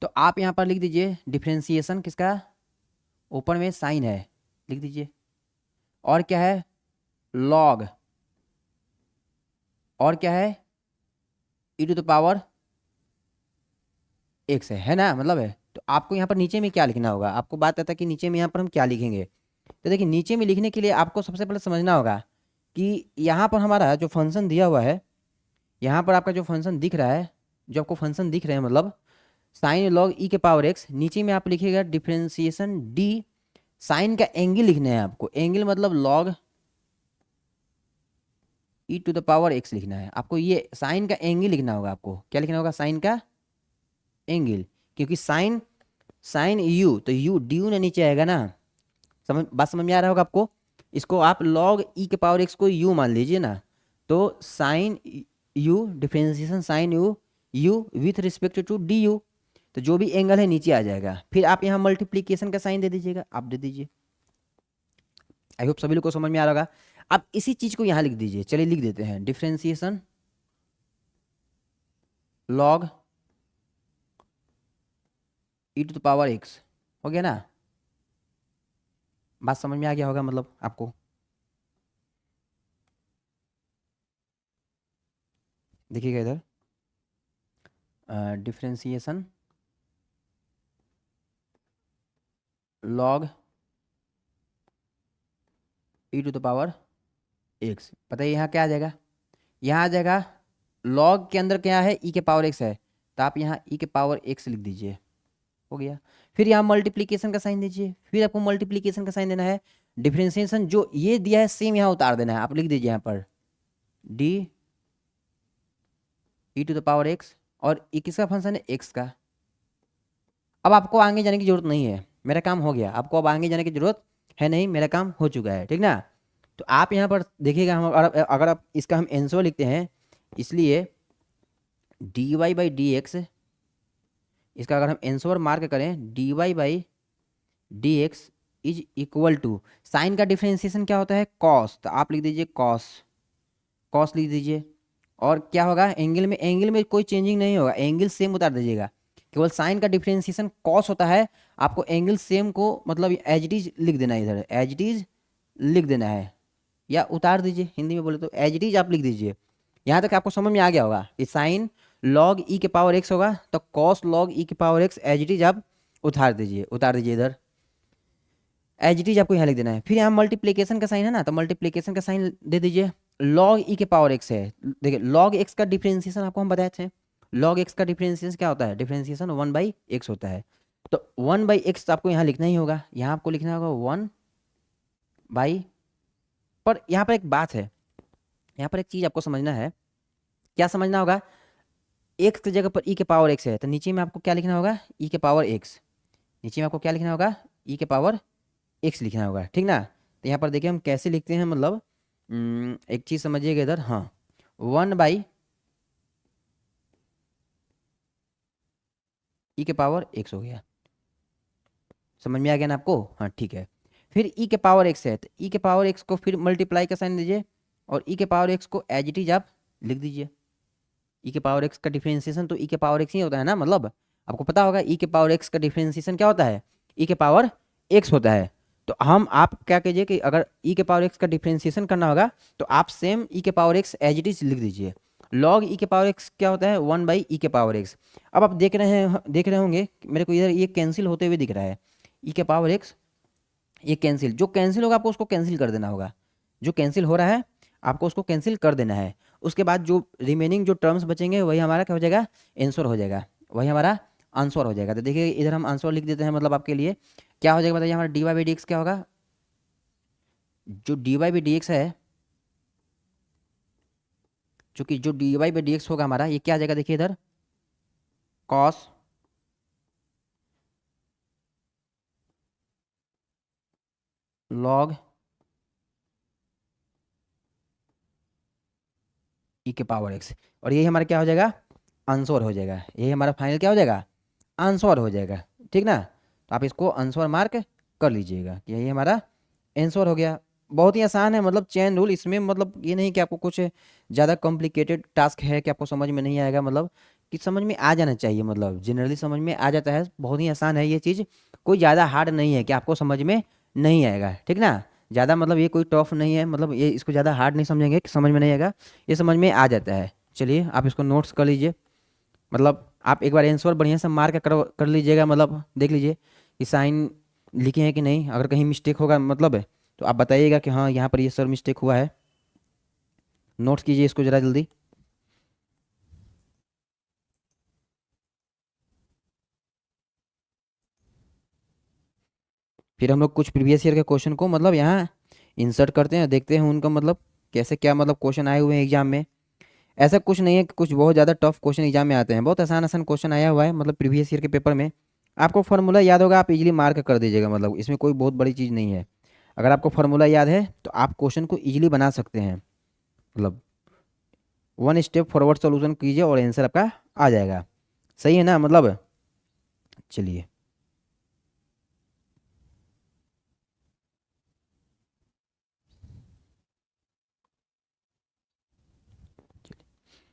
तो आप यहाँ पर लिख दीजिए डिफ्रेंसिएशन किसका, ऊपर में साइन है लिख दीजिए, और क्या है लॉग, और क्या है ई टू द पावर एक्स है ना, मतलब है। तो आपको यहाँ पर नीचे में क्या लिखना होगा, आपको बात आता है कि नीचे में यहाँ पर हम क्या लिखेंगे। तो देखिए नीचे में लिखने के लिए आपको सबसे पहले समझना होगा कि यहाँ पर हमारा जो फंक्शन दिया हुआ है, यहाँ पर आपका जो फंक्शन दिख रहा है, जो आपको फंक्शन दिख रहे हैं मतलब साइन लॉग ई के पावर एक्स, नीचे में आप लिखिएगा डिफ्रेंसिएशन डी, साइन का एंगल लिखना है आपको, एंगल मतलब log E to the power x लिखना है आपको, ये साइन का एंगल लिखना होगा आपको, क्या लिखना होगा साइन का एंगल, क्योंकि साइन साइन यू तो यू डी यू ना नीचे आएगा ना, बात समझ में आ रहा होगा आपको। इसको आप लॉग ई के पावर एक्स को यू मान लीजिए ना, तो sine u differentiation sine u u with respect to d you, तो जो भी एंगल है नीचे आ जाएगा। फिर आप यहाँ मल्टीप्लीकेशन का साइन दे दीजिएगा, आप दे दीजिए। आई होप सभी लोग को समझ में आ रहा होगा। अब इसी चीज को यहाँ लिख दीजिए, चलिए लिख देते हैं differentiation log E to the power x, हो गया ना, बात समझ में आ गया होगा मतलब आपको। देखिएगा इधर differentiation log E to the power x, पता है यहाँ क्या आ जाएगा, यहाँ आ जाएगा लॉग के अंदर क्या है ई के पावर एक्स है, तो आप यहाँ ई के पावर एक्स लिख दीजिए, हो गया। फिर यहाँ मल्टीप्लीकेशन का साइन दीजिए, फिर आपको मल्टीप्लीकेशन का साइन देना है, डिफ्रेंसिएशन जो ये दिया है सेम यहाँ उतार देना है, आप लिख दीजिए यहाँ पर d e to the power x, और ये किसका फंक्शन है एक्स का। अब आपको आगे जाने की जरूरत नहीं है, मेरा काम हो गया, आपको अब आगे जाने की जरूरत है नहीं, मेरा काम हो चुका है, ठीक ना। तो आप यहाँ पर देखिएगा, हम अगर आप इसका हम आंसर लिखते हैं, इसलिए D Y by D x, इसका अगर हम आंसर मार्क करें d Y by D x is equal to, sine का डिफ्रेंसिएशन क्या होता है कॉस, तो आप लिख दीजिए कॉस, कॉस लिख दीजिए। और क्या होगा एंगल में कोई चेंजिंग नहीं होगा, एंगल सेम उतार दीजिएगा, केवल साइन का डिफ्रेंसिएशन कॉस होता है, आपको एंगल सेम को मतलब एज इट इज लिख देना है, इधर एज इट इज लिख देना है, या उतार दीजिए, हिंदी में बोले तो एज इट इज आप लिख दीजिए। यहाँ तक आपको समझ में आ गया होगा कि साइन लॉग ई के पावर एक्स होगा, तो कॉस लॉग ई के power x as it is आप उतार दीजिए, इधर एज इट इज आपको यहाँ लिख देना है। फिर यहाँ मल्टीप्लीकेशन का साइन है ना, तो मल्टीप्लीकेशन का साइन दे दीजिए, लॉग ई के पावर एक्स है, देखिए लॉग एक्स का डिफ्रेंसिएशन आपको हम बताए थे, लॉग एक्स का डिफ्रेंसिएशन क्या होता है, डिफ्रेंसिएशन 1/x होता है, तो 1/x आपको यहाँ लिखना ही होगा, यहाँ आपको लिखना होगा 1/, पर यहाँ पर एक बात है, यहाँ पर एक चीज़ आपको समझना है, क्या समझना होगा, एक्स की जगह पर ई के पावर एक्स है, तो नीचे में आपको क्या लिखना होगा ई के पावर एक्स, नीचे में आपको क्या लिखना होगा ई के पावर एक्स लिखना होगा, ठीक ना। तो यहाँ पर देखिए हम कैसे लिखते हैं, मतलब एक चीज़ समझिएगा इधर, हाँ 1/, ई के पावर एक्स हो गया, समझ में आ गया ना आपको, हाँ ठीक है। फिर ई के पावर एक्स है, तो ई के पावर एक्स को फिर मल्टीप्लाई का साइन दीजिए, और ई के पावर एक्स को एज इट इज आप लिख दीजिए। ई के पावर एक्स का डिफरेंशिएशन तो ई के पावर एक्स ही होता है ना, मतलब आपको पता होगा ई के पावर एक्स का डिफरेंशिएशन क्या होता है, ई के पावर एक्स होता है। तो हम आप क्या कीजिए कि अगर ई के पावर एक्स का डिफरेंशिएशन करना होगा, तो आप सेम ई के power x as it is लिख दीजिए। लॉग ई के पावर एक्स क्या होता है 1/e के पावर एक्स। अब आप देख रहे होंगे मेरे को इधर ये कैंसिल होते हुए दिख रहा है, ई के पावर एक्स ये कैंसिल, जो कैंसिल होगा आपको उसको कैंसिल कर देना होगा, जो कैंसिल हो रहा है आपको उसको कैंसिल कर देना है। उसके बाद जो रिमेनिंग जो टर्म्स बचेंगे वही हमारा क्या हो जाएगा, आंसर हो जाएगा, वही हमारा आंसर हो जाएगा। तो देखिए इधर हम आंसर लिख देते हैं, मतलब आपके लिए क्या हो जाएगा बताइए, हमारा d Y by D x क्या होगा, जो d Y by D x है, चूंकि जो d Y by D x होगा हमारा, ये क्या आ जाएगा देखिए इधर कॉस लॉग ई के पावर एक्स, और यही हमारा क्या हो जाएगा आंसर हो जाएगा, यही हमारा फाइनल क्या हो जाएगा आंसर हो जाएगा, ठीक ना। तो आप इसको आंसर मार्क कर लीजिएगा कि यही हमारा आंसर हो गया। बहुत ही आसान है, मतलब चेन रूल, इसमें मतलब ये नहीं कि आपको कुछ ज़्यादा कॉम्प्लिकेटेड टास्क है कि आपको समझ में नहीं आएगा, मतलब कि समझ में आ जाना चाहिए, मतलब जनरली समझ में आ जाता है, बहुत ही आसान है ये चीज़, कोई ज़्यादा हार्ड नहीं है कि आपको समझ में नहीं आएगा, ठीक ना। ज़्यादा मतलब ये कोई टफ नहीं है, मतलब ये इसको ज़्यादा हार्ड नहीं समझेंगे कि समझ में नहीं आएगा, ये समझ में आ जाता है। चलिए आप इसको नोट्स कर लीजिए, मतलब आप एक बार आंसर बढ़िया से मार्क कर लीजिएगा, मतलब देख लीजिए कि साइन लिखे हैं कि नहीं, अगर कहीं मिस्टेक होगा मतलब है तो आप बताइएगा कि हाँ यहाँ पर ये सर मिस्टेक हुआ है। नोट्स कीजिए इसको ज़रा जल्दी। फिर हम लोग कुछ प्रीवियस ईयर के क्वेश्चन को मतलब यहाँ इंसर्ट करते हैं, देखते हैं उनका मतलब कैसे क्या मतलब क्वेश्चन आए हुए हैं एग्जाम में। ऐसा कुछ नहीं है कि कुछ बहुत ज़्यादा टफ क्वेश्चन एग्जाम में आते हैं, बहुत आसान आसान क्वेश्चन आया हुआ है मतलब प्रीवियस ईयर के पेपर में। आपको फार्मूला याद होगा, आप इजीली मार्क कर दीजिएगा, मतलब इसमें कोई बहुत बड़ी चीज़ नहीं है। अगर आपको फार्मूला याद है तो आप क्वेश्चन को इजीली बना सकते हैं, मतलब वन स्टेप फॉरवर्ड सोल्यूशन कीजिए और आंसर आपका आ जाएगा। सही है ना मतलब। चलिए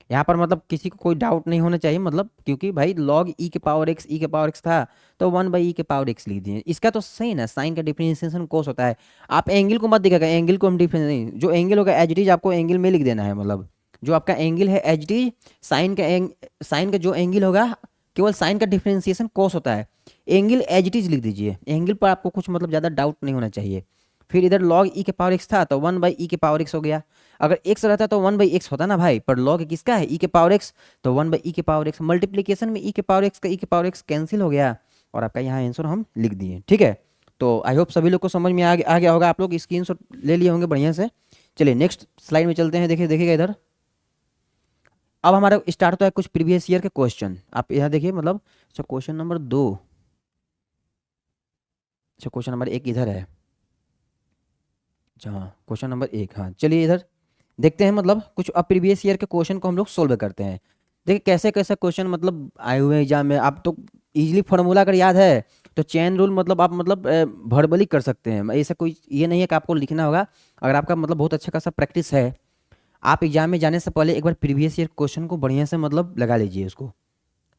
यहाँ पर मतलब किसी को कोई डाउट नहीं होना चाहिए, मतलब क्योंकि भाई लॉग ई के पावर एक्स था तो 1/e लिख दिए, इसका तो सही ना, साइन का डिफरेंशिएशन कोस होता है। आप एंगल को मत दिखाएगा, एंगल को हम डिफरेंस नहीं, जो एंगल होगा एज इट इज आपको एंगल में लिख देना है, मतलब जो आपका एंगल है एज इट इज, साइन का जो एंगल होगा केवल साइन का डिफरेंशिएशन कोस होता है, एंगल एज इट इज लिख दीजिए, एंगल पर आपको कुछ मतलब ज़्यादा डाउट नहीं होना चाहिए। फिर इधर लॉग ई के पावर एक्स था तो 1/e हो गया, अगर एक्स रहता तो 1/x होता ना भाई, पर लॉग किसका है, ई के पावर एक्स, तो 1/e मल्टीप्लीकेशन में ई के पावर एक्स का ई के पावर एक्स कैंसिल हो गया और आपका यहाँ आंसर हम लिख दिए, ठीक है। तो आई होप सभी लोग को समझ में आ गया होगा, आप लोग स्क्रीनशॉट ले लिए होंगे बढ़िया से। चलिए नेक्स्ट स्लाइड में चलते हैं, देखिए देखिएगा इधर। अब हमारा स्टार्ट होता है कुछ प्रीवियस ईयर के क्वेश्चन, आप यहाँ देखिए मतलब। अच्छा क्वेश्चन नंबर 2, अच्छा क्वेश्चन नंबर 1 इधर है, अच्छा हाँ क्वेश्चन नंबर 1, हाँ चलिए इधर देखते हैं, मतलब कुछ अब प्रीवियस ईयर के क्वेश्चन को हम लोग सोल्व करते हैं। देखिए कैसे कैसे क्वेश्चन मतलब आए हुए हैं एग्जाम में, आप तो इजीली फॉर्मूला अगर याद है तो चेन रूल मतलब आप मतलब वर्बली कर सकते हैं, ऐसा कोई ये नहीं है कि आपको लिखना होगा। अगर आपका मतलब बहुत अच्छा खासा प्रैक्टिस है, आप एग्जाम में जाने से पहले एक बार प्रीवियस ईयर क्वेश्चन को बढ़िया से मतलब लगा लीजिए उसको,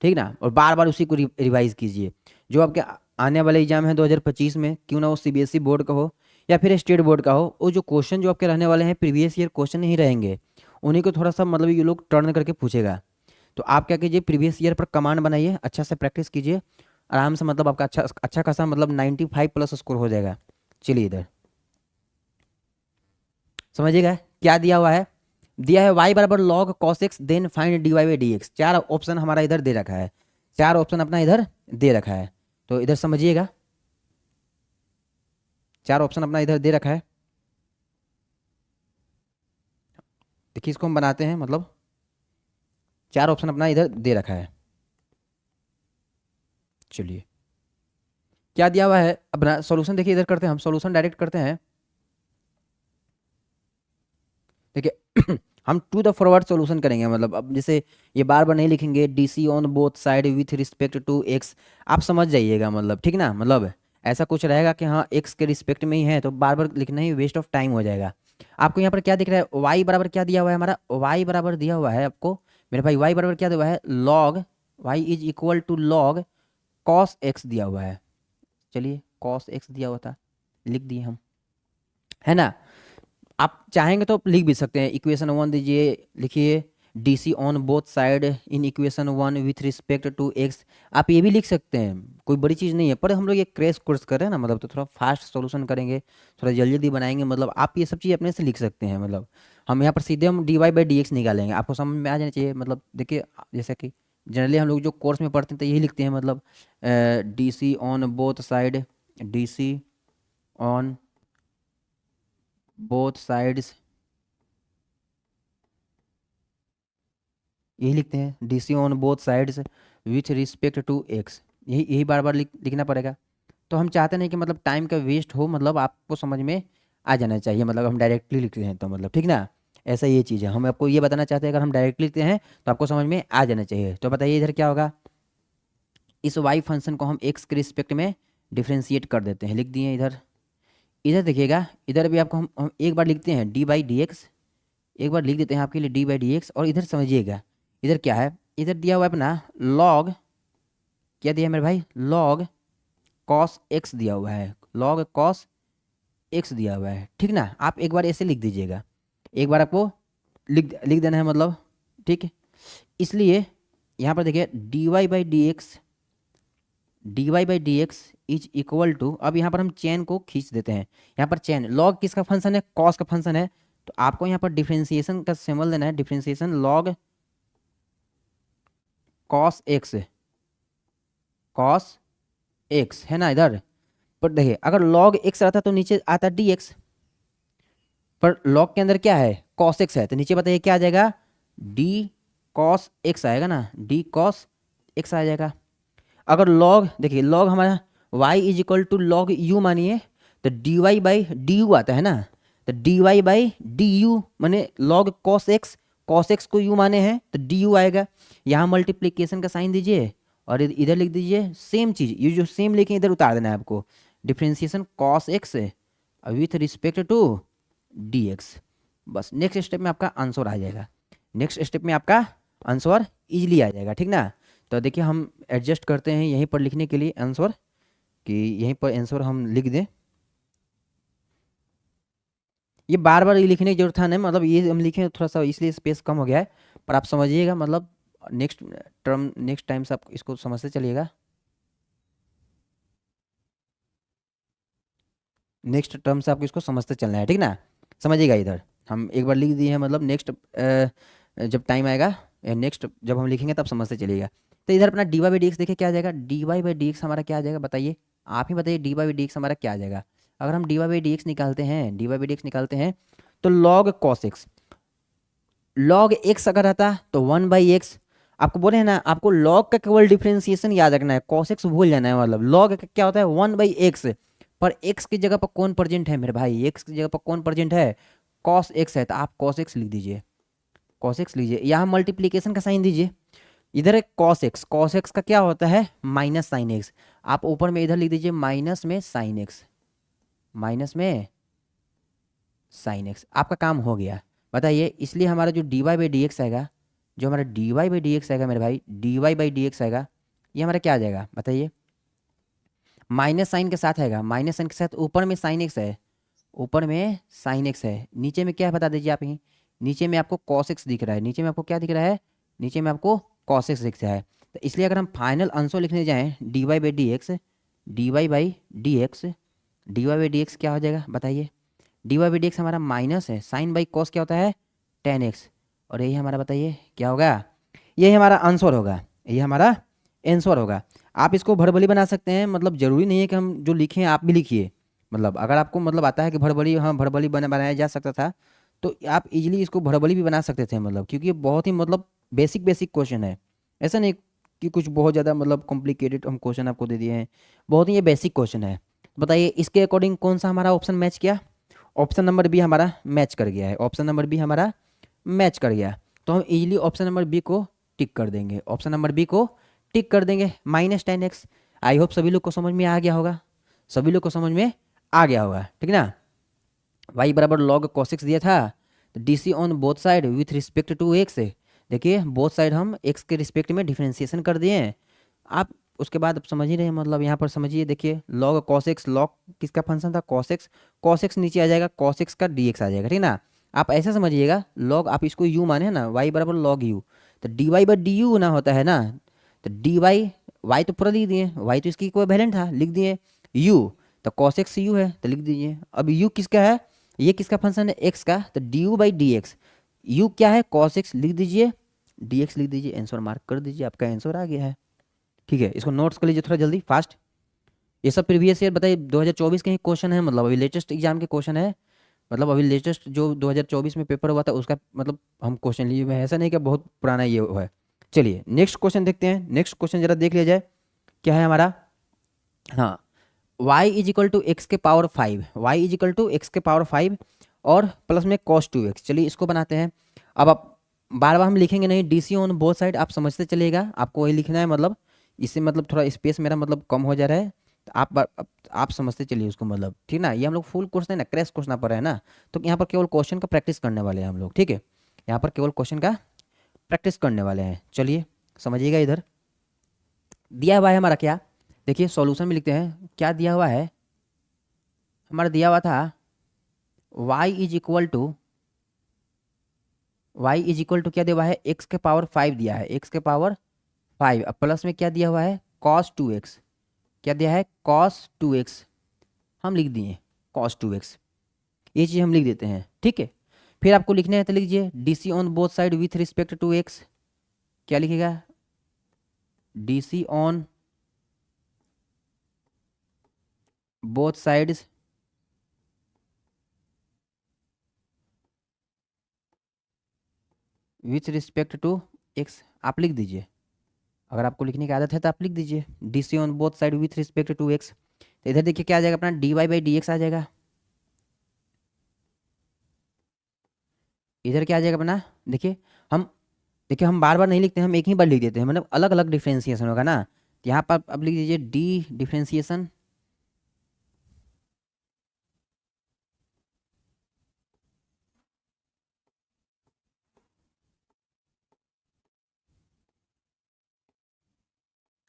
ठीक ना, और बार बार उसी को रिवाइज कीजिए। जो आपके आने वाले एग्जाम है 2025 में, क्यों ना वो सीबीएसई बोर्ड का हो या फिर स्टेट बोर्ड का हो, वो जो क्वेश्चन जो आपके रहने वाले हैं प्रीवियस ईयर क्वेश्चन ही रहेंगे, उन्हीं को थोड़ा सा मतलब ये लोग टर्न करके पूछेगा। तो आप क्या कीजिए, प्रीवियस ईयर पर कमांड बनाइए, अच्छा से प्रैक्टिस कीजिए, आराम से मतलब आपका अच्छा अच्छा खासा मतलब 95+ स्कोर हो जाएगा। चलिए इधर समझिएगा क्या दिया हुआ है, दिया है y बराबर log cos x then find dy/dx, चार ऑप्शन हमारा इधर दे रखा है, चार ऑप्शन अपना इधर दे रखा है, तो इधर समझिएगा चार ऑप्शन अपना इधर दे रखा है। देखिए इसको हम बनाते हैं, मतलब चार ऑप्शन अपना इधर दे रखा है। चलिए क्या दिया हुआ है, अपना सॉल्यूशन देखिए इधर करते हैं, हम सॉल्यूशन डायरेक्ट करते हैं। देखिए हम टू द फॉरवर्ड सॉल्यूशन करेंगे, मतलब अब जैसे ये बार बार नहीं लिखेंगे, DC on both side with respect to x, आप समझ जाइएगा मतलब, ठीक ना, मतलब ऐसा कुछ रहेगा कि हाँ एक्स के रिस्पेक्ट में ही है तो बार बार लिखना ही वेस्ट ऑफ टाइम हो जाएगा। आपको यहाँ पर क्या दिख रहा है, वाई बराबर क्या दिया हुआ है हमारा, वाई बराबर दिया हुआ है आपको मेरे भाई, वाई बराबर क्या दिया हुआ है, log y is equal to log cos x दिया हुआ है। चलिए कॉस एक्स दिया हुआ था, लिख दिए हम, है ना। आप चाहेंगे तो लिख भी सकते हैं, इक्वेशन 1 दीजिए, लिखिए DC on both side in equation 1 with respect to x, आप ये भी लिख सकते हैं, कोई बड़ी चीज़ नहीं है, पर हम लोग ये क्रैश कोर्स कर रहे हैं ना, मतलब तो थोड़ा फास्ट सॉल्यूशन करेंगे, थोड़ा जल्दी जल्दी बनाएंगे, मतलब आप ये सब चीज़ अपने से लिख सकते हैं, मतलब हम यहाँ पर सीधे हम dy/dx निकालेंगे, आपको समझ में आ जाना चाहिए, मतलब देखिए जैसे कि जनरली हम लोग जो कोर्स में पढ़ते हैं तो यही लिखते हैं, मतलब DC on both side, DC on both sides, यही लिखते हैं DC on both sides with respect to x, यही यही बार बार लिखना पड़ेगा। तो हम चाहते नहीं कि मतलब टाइम का वेस्ट हो, मतलब आपको समझ में आ जाना चाहिए, मतलब हम डायरेक्टली लिखते हैं तो मतलब ठीक ना, ऐसा ये चीज़ है, हम आपको ये बताना चाहते हैं अगर हम डायरेक्टली लिखते हैं तो आपको समझ में आ जाना चाहिए। तो बताइए इधर क्या होगा, इस वाई फंक्शन को हम एक्स के रिस्पेक्ट में डिफ्रेंशिएट कर देते हैं, लिख दिए इधर। इधर देखिएगा, इधर भी आपको हम एक बार लिखते हैं dy/dx, एक बार लिख देते हैं आपके लिए dy/dx, और इधर समझिएगा इधर क्या है, इधर दिया हुआ है अपना लॉग, क्या दिया है मेरे भाई, लॉग कॉस एक्स दिया हुआ है, लॉग कॉस एक्स दिया हुआ है, ठीक ना। आप एक बार ऐसे लिख दीजिएगा, एक बार आपको लिख लिख देना है मतलब, ठीक है। इसलिए यहाँ पर देखिए dy/dx इज इक्वल टू, अब यहाँ पर हम चेन को खींच देते हैं। यहाँ पर चेन लॉग किसका फंक्शन है, कॉस का फंक्शन है, तो आपको यहाँ पर डिफरेंशिएशन का सिंबल देना है, differentiation log cos x, cos x है ना इधर। पर देखिए अगर लॉग एक्स रहता तो नीचे आता dx, पर लॉग के अंदर क्या है, कॉस एक्स है, तो नीचे बताइए क्या आ जाएगा, डी कॉस एक्स आएगा ना, डी कॉस एक्स आ जाएगा। अगर लॉग देखिए लॉग हमारा y is equal to log u मानिए, तो dy/du आता है ना, तो dy/du माने लॉग कॉस एक्स को u माने हैं तो du आएगा। यहाँ मल्टीप्लिकेशन का साइन दीजिए और इधर लिख दीजिए सेम चीज़, ये जो सेम लिखे इधर उतार देना है आपको, differentiation cos x with respect to dx। बस नेक्स्ट स्टेप में आपका आंसर आ जाएगा, नेक्स्ट स्टेप में आपका आंसर इजीली आ जाएगा, ठीक ना। तो देखिए हम एडजस्ट करते हैं यहीं पर लिखने के लिए आंसर, कि यहीं पर आंसर हम लिख दें। ये बार बार ये लिखने की जरूरत था नहीं, मतलब ये हम लिखें थोड़ा सा इसलिए स्पेस कम हो गया है, पर आप समझिएगा, मतलब नेक्स्ट टाइम से आप इसको समझते चलिएगा, नेक्स्ट टर्म से आपको इसको समझते चलना है, ठीक ना। समझिएगा इधर हम एक बार लिख दिए हैं, मतलब नेक्स्ट जब टाइम आएगा या नेक्स्ट जब हम लिखेंगे तब समझते चलिएगा। तो इधर अपना dy/dx देखिए क्या आ जाएगा, dy/dx हमारा क्या आ जाएगा बताइए, आप ही बताइए dy/dx हमारा क्या आ जाएगा। अगर हम dy/dx निकालते हैं, dy/dx निकालते हैं तो log cos x, log x अगर रहता तो 1/x, आपको बोले हैं ना आपको log का केवल डिफरेंशिएशन याद रखना है, cos x भूल जाना है, मतलब log का क्या होता है 1/x, पर x की जगह पर कौन प्रेजेंट है मेरे भाई, x की जगह पर कौन प्रेजेंट है, cos x है, तो आप cos x लिख दीजिए, cos x लीजिए। यहाँ मल्टीप्लीकेशन का साइन दीजिए, इधर है cos x का क्या होता है माइनस साइन एक्स, आप ऊपर में इधर लिख दीजिए माइनस में साइन एक्स, माइनस में साइन एक्स, आपका काम हो गया। बताइए इसलिए हमारा जो dy/dx आएगा, जो हमारा dy/dx आएगा मेरे भाई, dy/dx आएगा, ये हमारा क्या आ जाएगा बताइए, माइनस साइन के साथ आएगा, माइनस साइन के साथ ऊपर में साइन एक्स है, ऊपर में साइन एक्स है, नीचे में क्या है बता दीजिए आप ही, नीचे में आपको cos x दिख रहा है, नीचे में आपको क्या दिख रहा है, नीचे में आपको cos x दिख रहा है। तो इसलिए अगर हम फाइनल आंसर लिखने जाएं dy/dx, dy/dx, dy/dx क्या हो जाएगा बताइए, dy/dx हमारा माइनस है, साइन बाई कॉस क्या होता है tan x, और यही हमारा बताइए क्या होगा, यही हमारा आंसर होगा, ये हमारा आंसर होगा। आप इसको भरबली बना सकते हैं, मतलब जरूरी नहीं है कि हम जो लिखें आप भी लिखिए, मतलब अगर आपको मतलब आता है कि भरबली, हाँ भरबली बनाया जा सकता था, तो आप इजीली इसको भरबली भी बना सकते थे, मतलब क्योंकि ये बहुत ही मतलब बेसिक बेसिक क्वेश्चन है, ऐसा नहीं कि कुछ बहुत ज़्यादा मतलब कॉम्प्लिकेटेड हम क्वेश्चन आपको दे दिए हैं, बहुत ही ये बेसिक क्वेश्चन है। बताइए इसके अकॉर्डिंग कौन सा हमारा ऑप्शन मैच किया, ऑप्शन नंबर बी हमारा मैच कर गया है, ऑप्शन नंबर बी हमारा मैच कर गया, तो हम इजीली ऑप्शन नंबर बी को टिक कर देंगे, ऑप्शन नंबर बी को टिक कर देंगे, minus tan x। I hope सभी लोग को समझ में आ गया होगा, सभी लोग को समझ में आ गया होगा, ठीक ना। y बराबर log cos x दिया था, तो dc on both side with respect to x, देखिए बोथ साइड हम x के रिस्पेक्ट में डिफरेंशिएशन कर दिए हैं। आप उसके बाद अब समझ ही रहे हैं, मतलब यहाँ पर समझिए, देखिए log cos x, log किसका फंक्शन था cos x नीचे आ जाएगा, cos x का dx आ जाएगा, ठीक ना। आप ऐसा समझिएगा log, आप इसको u माने है ना, y बराबर log u, तो dy/du ना होता है ना, तो dy, y तो पूरा लिख दिए, y तो इसकी इक्विवेलेंट था, लिख दिए u, तो cos x u है तो लिख दीजिए। अब u किसका है, ये किसका फंक्शन है x का, तो du/dx, u क्या है cos x लिख दीजिए, dx लिख दीजिए, आंसर मार्क कर दीजिए, आपका आंसर आ गया है। ठीक है, इसको नोट्स कर लीजिए थोड़ा जल्दी फास्ट। ये सब प्रीवियस ईयर बताइए 2024 के ही क्वेश्चन है, मतलब अभी लेटेस्ट एग्जाम के क्वेश्चन है, मतलब अभी लेटेस्ट जो 2024 में पेपर हुआ था उसका मतलब हम क्वेश्चन लिए हुए हैं, ऐसा नहीं कि बहुत पुराना ये हुआ है। चलिए नेक्स्ट क्वेश्चन देखते हैं, नेक्स्ट क्वेश्चन जरा देख लिया जाए क्या है हमारा। हाँ, y is equal to X के power 5, y is equal to X के पावर 5 और प्लस में cos 2x। चलिए इसको बनाते हैं। अब आप बार बार हम लिखेंगे नहीं, DC ऑन बोथ साइड आप समझते चलिएगा, आपको वही लिखना है, मतलब इससे मतलब थोड़ा स्पेस मेरा मतलब कम हो जा रहा है, तो आप समझते चलिए उसको, मतलब ठीक ना। ये हम लोग फुल कोर्स नहीं ना, क्रैश कोर्स ना पढ़ रहे हैं ना, तो यहाँ पर केवल क्वेश्चन का प्रैक्टिस करने वाले हैं हम लोग, ठीक है, यहाँ पर केवल क्वेश्चन का प्रैक्टिस करने वाले हैं। चलिए समझिएगा इधर दिया हुआ है हमारा क्या, देखिए सॉल्यूशन में लिखते हैं क्या दिया हुआ है। हमारा दिया हुआ था y इज इक्वल टू क्या दिया हुआ है, x के पावर 5 दिया है, x के पावर 5। अब प्लस में क्या दिया हुआ है, cos 2x। क्या दिया है, cos 2x। हम लिख दिए cos 2x, ये चीज़ हम लिख देते हैं, ठीक है। फिर आपको लिखना है तो लीजिए DC on both side with respect to x। क्या लिखेगा, DC on both sides with respect to x। आप लिख दीजिए, अगर आपको लिखने की आदत है तो आप लिख दीजिए DC on both side with respect to x। तो इधर देखिए क्या आ जाएगा अपना dy/dx आ जाएगा। इधर क्या आ जाएगा अपना, देखिए हम बार बार नहीं लिखते हैं, हम एक ही बार लिख देते हैं, मतलब अलग अलग डिफ्रेंसिएशन होगा ना। तो यहाँ पर अब लिख दीजिए डी डिफ्रेंसिएशन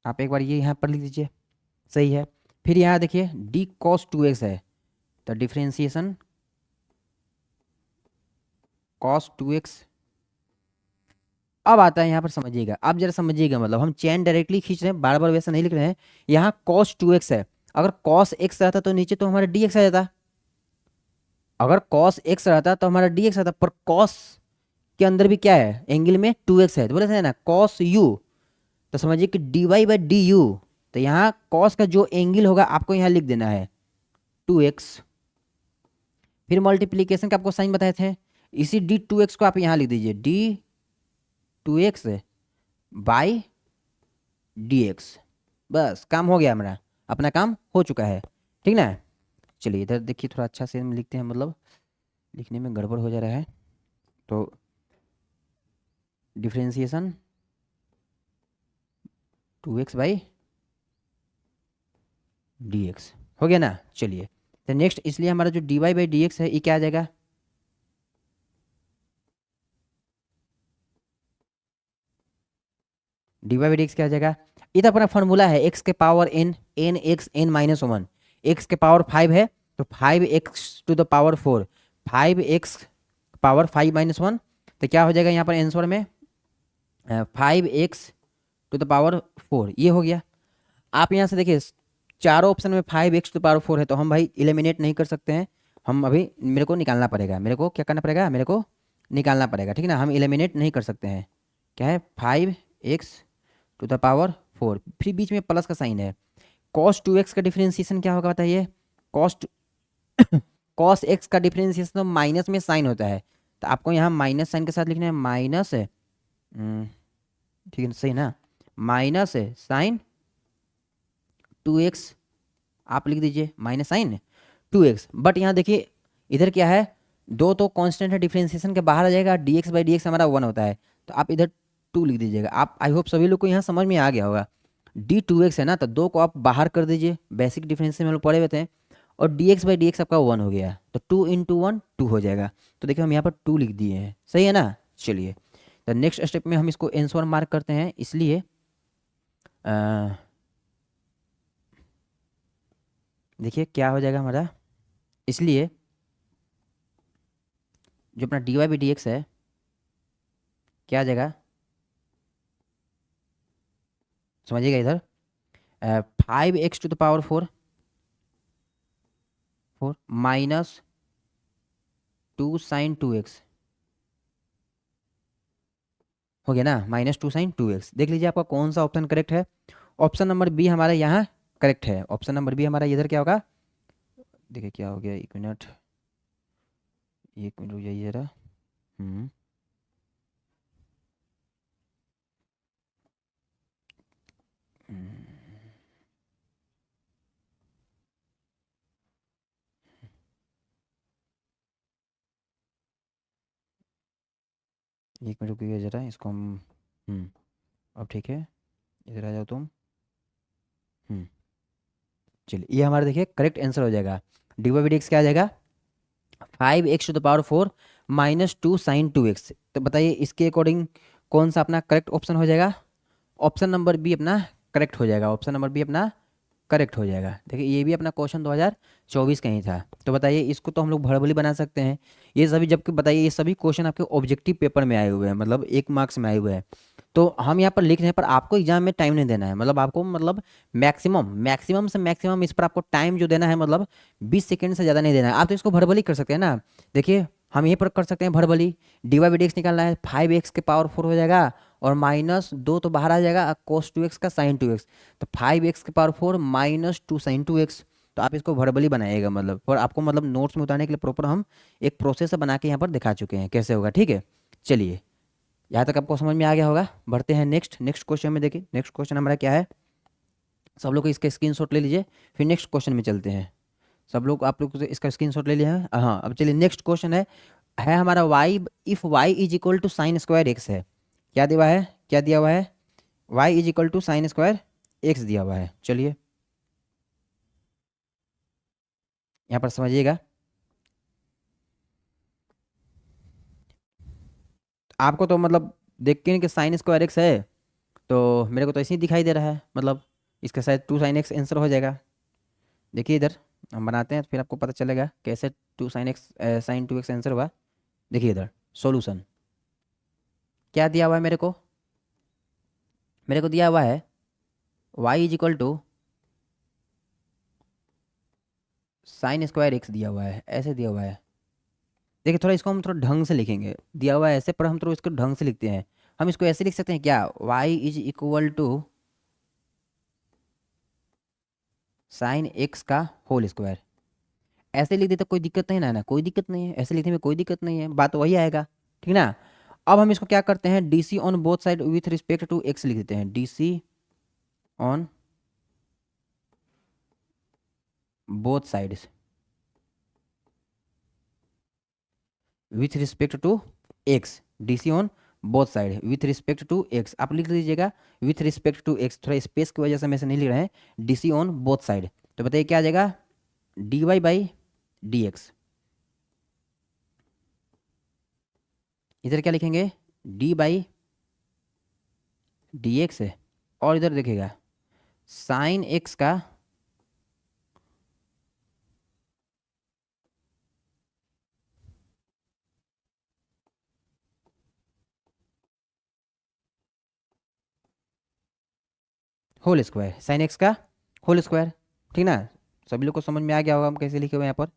आप एक बार ये यहाँ पर लिख दीजिए, सही है। फिर यहाँ देखिए डी कॉस 2x है, तो डिफ्रेंसिएशन कॉस 2x। अब आता है यहाँ पर समझिएगा, आप जरा समझिएगा, मतलब हम चैन डायरेक्टली खींच रहे हैं, बार बार वैसा नहीं लिख रहे हैं। यहाँ cos 2x है, अगर cos x रहता तो नीचे तो हमारा dx आ जाता। अगर cos x रहता तो हमारा dx आता, पर cos के अंदर भी क्या है, एंगल में 2x है, तो बोले थे ना cos u। तो समझिए कि dy/du, तो यहाँ cos का जो एंगल होगा आपको यहाँ लिख देना है 2x। फिर मल्टीप्लीकेशन का आपको साइन बताए थे, इसी d2x को आप यहाँ लिख दीजिए d2x बाई dx। बस काम हो गया हमारा, अपना काम हो चुका है, ठीक ना। चलिए इधर देखिए थोड़ा अच्छा से हम लिखते हैं, मतलब लिखने में गड़बड़ हो जा रहा है। तो डिफ्रेंसिएशन 2x बाई dx हो गया ना। चलिए तो नेक्स्ट, इसलिए हमारा जो dy/dx है ये क्या आ जाएगा, dy/dx क्या आ जाएगा, ये तो अपना फॉर्मूला है x के power n, n x n-1। x के पावर 5 है तो 5x to the power 4, 5x power 5-1। तो क्या हो जाएगा यहाँ पर आंसर में 5x टू द पावर 4, ये हो गया। आप यहाँ से देखिए चारों ऑप्शन में 5x टू द पावर 4 है, तो हम भाई एलिमिनेट नहीं कर सकते हैं, हम अभी मेरे को निकालना पड़ेगा, मेरे को क्या करना पड़ेगा, मेरे को निकालना पड़ेगा, ठीक है ना। हम एलिमिनेट नहीं कर सकते हैं, क्या है 5x टू द पावर 4, फिर बीच में प्लस का साइन है। cos 2x का डिफरेंशिएशन क्या होगा बताइए, cos cos x का डिफरेंशिएशन तो माइनस में साइन होता है, तो आपको यहाँ माइनस साइन के साथ लिखना है माइनस है, ठीक है सही ना, माइनस है साइन 2x। आप लिख दीजिए माइनस साइन 2x। बट यहाँ देखिए इधर क्या है, दो तो कांस्टेंट है, डिफरेंशिएशन के बाहर आ जाएगा, dx/dx हमारा 1 होता है, तो आप इधर 2 लिख दीजिएगा। आप आई होप सभी लोग को यहाँ समझ में आ गया होगा, d2x है ना, तो 2 को आप बाहर कर दीजिए, बेसिक डिफरेंशिएशन में हम लोग पढ़े हुए थे, और dx/dx आपका 1 हो गया, तो 2 इंटू 1 2 हो जाएगा। तो देखिए हम यहाँ पर 2 लिख दिए हैं, सही है ना। चलिए तो नेक्स्ट स्टेप में हम इसको आंसर मार्क करते हैं, इसलिए देखिए क्या हो जाएगा हमारा, इसलिए जो अपना dy/dx है क्या आ जाएगा, समझिएगा इधर 5x to the power 4 minus 2 sine 2x हो गया ना, -2 sin 2x। देख लीजिए आपका कौन सा ऑप्शन करेक्ट है, ऑप्शन नंबर बी हमारा यहाँ करेक्ट है, ऑप्शन नंबर बी हमारा इधर क्या होगा, देखिए क्या हो गया, एक मिनट रुक जाइए जरा। एक मिनट रुकिए जरा, इसको हम अब ठीक है, इधर आ जाओ तुम। चलिए ये हमारा देखिए करेक्ट आंसर हो जाएगा, dy/dx क्या आ जाएगा 5x to the power 4 -2 sin 2x। तो बताइए इसके अकॉर्डिंग कौन सा अपना करेक्ट ऑप्शन हो जाएगा, ऑप्शन नंबर बी अपना करेक्ट हो जाएगा, ऑप्शन नंबर बी अपना करेक्ट हो जाएगा। देखिए ये भी अपना क्वेश्चन 2024 का ही था। तो बताइए इसको तो हम लोग भड़बली बना सकते हैं। ये सभी जबकि बताइए ये सभी क्वेश्चन आपके ऑब्जेक्टिव पेपर में आए हुए हैं, मतलब 1 मार्क्स में आए हुए हैं। तो हम यहाँ पर लिख रहे हैं, पर आपको एग्जाम में टाइम नहीं देना है, मतलब आपको मतलब मैक्सिमम मैक्सिमम से मैक्सिमम इस पर आपको टाइम जो देना है मतलब 20 सेकंड से ज़्यादा नहीं देना है। आप तो इसको भड़बली कर सकते हैं ना। देखिए हम यहीं पर कर सकते हैं भड़बली। D Y by D X निकालना है, 5x के पावर 4 हो जाएगा और -2 तो बाहर आ जाएगा, cos 2x का sin 2x। तो 5x के पावर 4 -2 sin 2x। तो आप इसको वर्बली बनाइएगा, मतलब और आपको मतलब नोट्स में उतारने के लिए प्रॉपर हम एक प्रोसेस बना के यहाँ पर दिखा चुके हैं कैसे होगा। ठीक है, चलिए यहाँ तक आपको समझ में आ गया होगा। बढ़ते हैं नेक्स्ट क्वेश्चन में। देखिए नेक्स्ट क्वेश्चन हमारा क्या है, सब लोग इसके स्क्रीनशॉट ले लीजिए, फिर नेक्स्ट क्वेश्चन में चलते हैं। सब लोग आप लोग इसका स्क्रीनशॉट ले लिया है। हाँ अब चलिए नेक्स्ट क्वेश्चन है हमारा y, if y is equal to sine square x है। क्या दिया हुआ है, क्या दिया हुआ है, y is equal to sine square x दिया हुआ है। चलिए यहाँ पर समझिएगा, आपको तो मतलब देख के कि साइन स्क्वायर एक्स है, तो मेरे को तो ऐसे ही दिखाई दे रहा है, मतलब इसका शायद 2 sin x आंसर हो जाएगा। देखिए इधर हम बनाते हैं तो फिर आपको पता चलेगा कैसे 2 sin x sin 2x answer हुआ। देखिए इधर सॉल्यूशन क्या दिया हुआ है, मेरे को दिया हुआ है y is equal to sine square x दिया हुआ है, ऐसे दिया हुआ है। देखिए थोड़ा इसको हम थोड़ा ढंग से लिखेंगे, दिया हुआ है ऐसे, पर हम थोड़ा इसको ढंग से लिखते हैं। हम इसको ऐसे लिख सकते हैं क्या, y is equal to sine x का होल स्क्वायर। ऐसे लिख देते कोई दिक्कत नहीं ना कोई दिक्कत नहीं है, ऐसे लिखने में कोई दिक्कत नहीं है, बात वही आएगा। ठीक ना। अब हम इसको क्या करते हैं, D C on both side with respect to x लिख देते हैं, D C on both sides with respect to x, D C on both side with respect to x आप लिख लीजिएगा, विथ रिस्पेक्ट टू एक्स, थोड़ा space की वजह से हम ऐसे नहीं लिख रहे हैं, D C on both side. तो बताइए क्या आ जाएगा, d Y by D x. इधर क्या लिखेंगे, डी बाई डी एक्स है, और इधर देखिएगा साइन एक्स का होल स्क्वायर, साइन एक्स का होल स्क्वायर। ठीक ना, सभी लोग को समझ में आ गया होगा हम कैसे लिखे हुए यहाँ पर।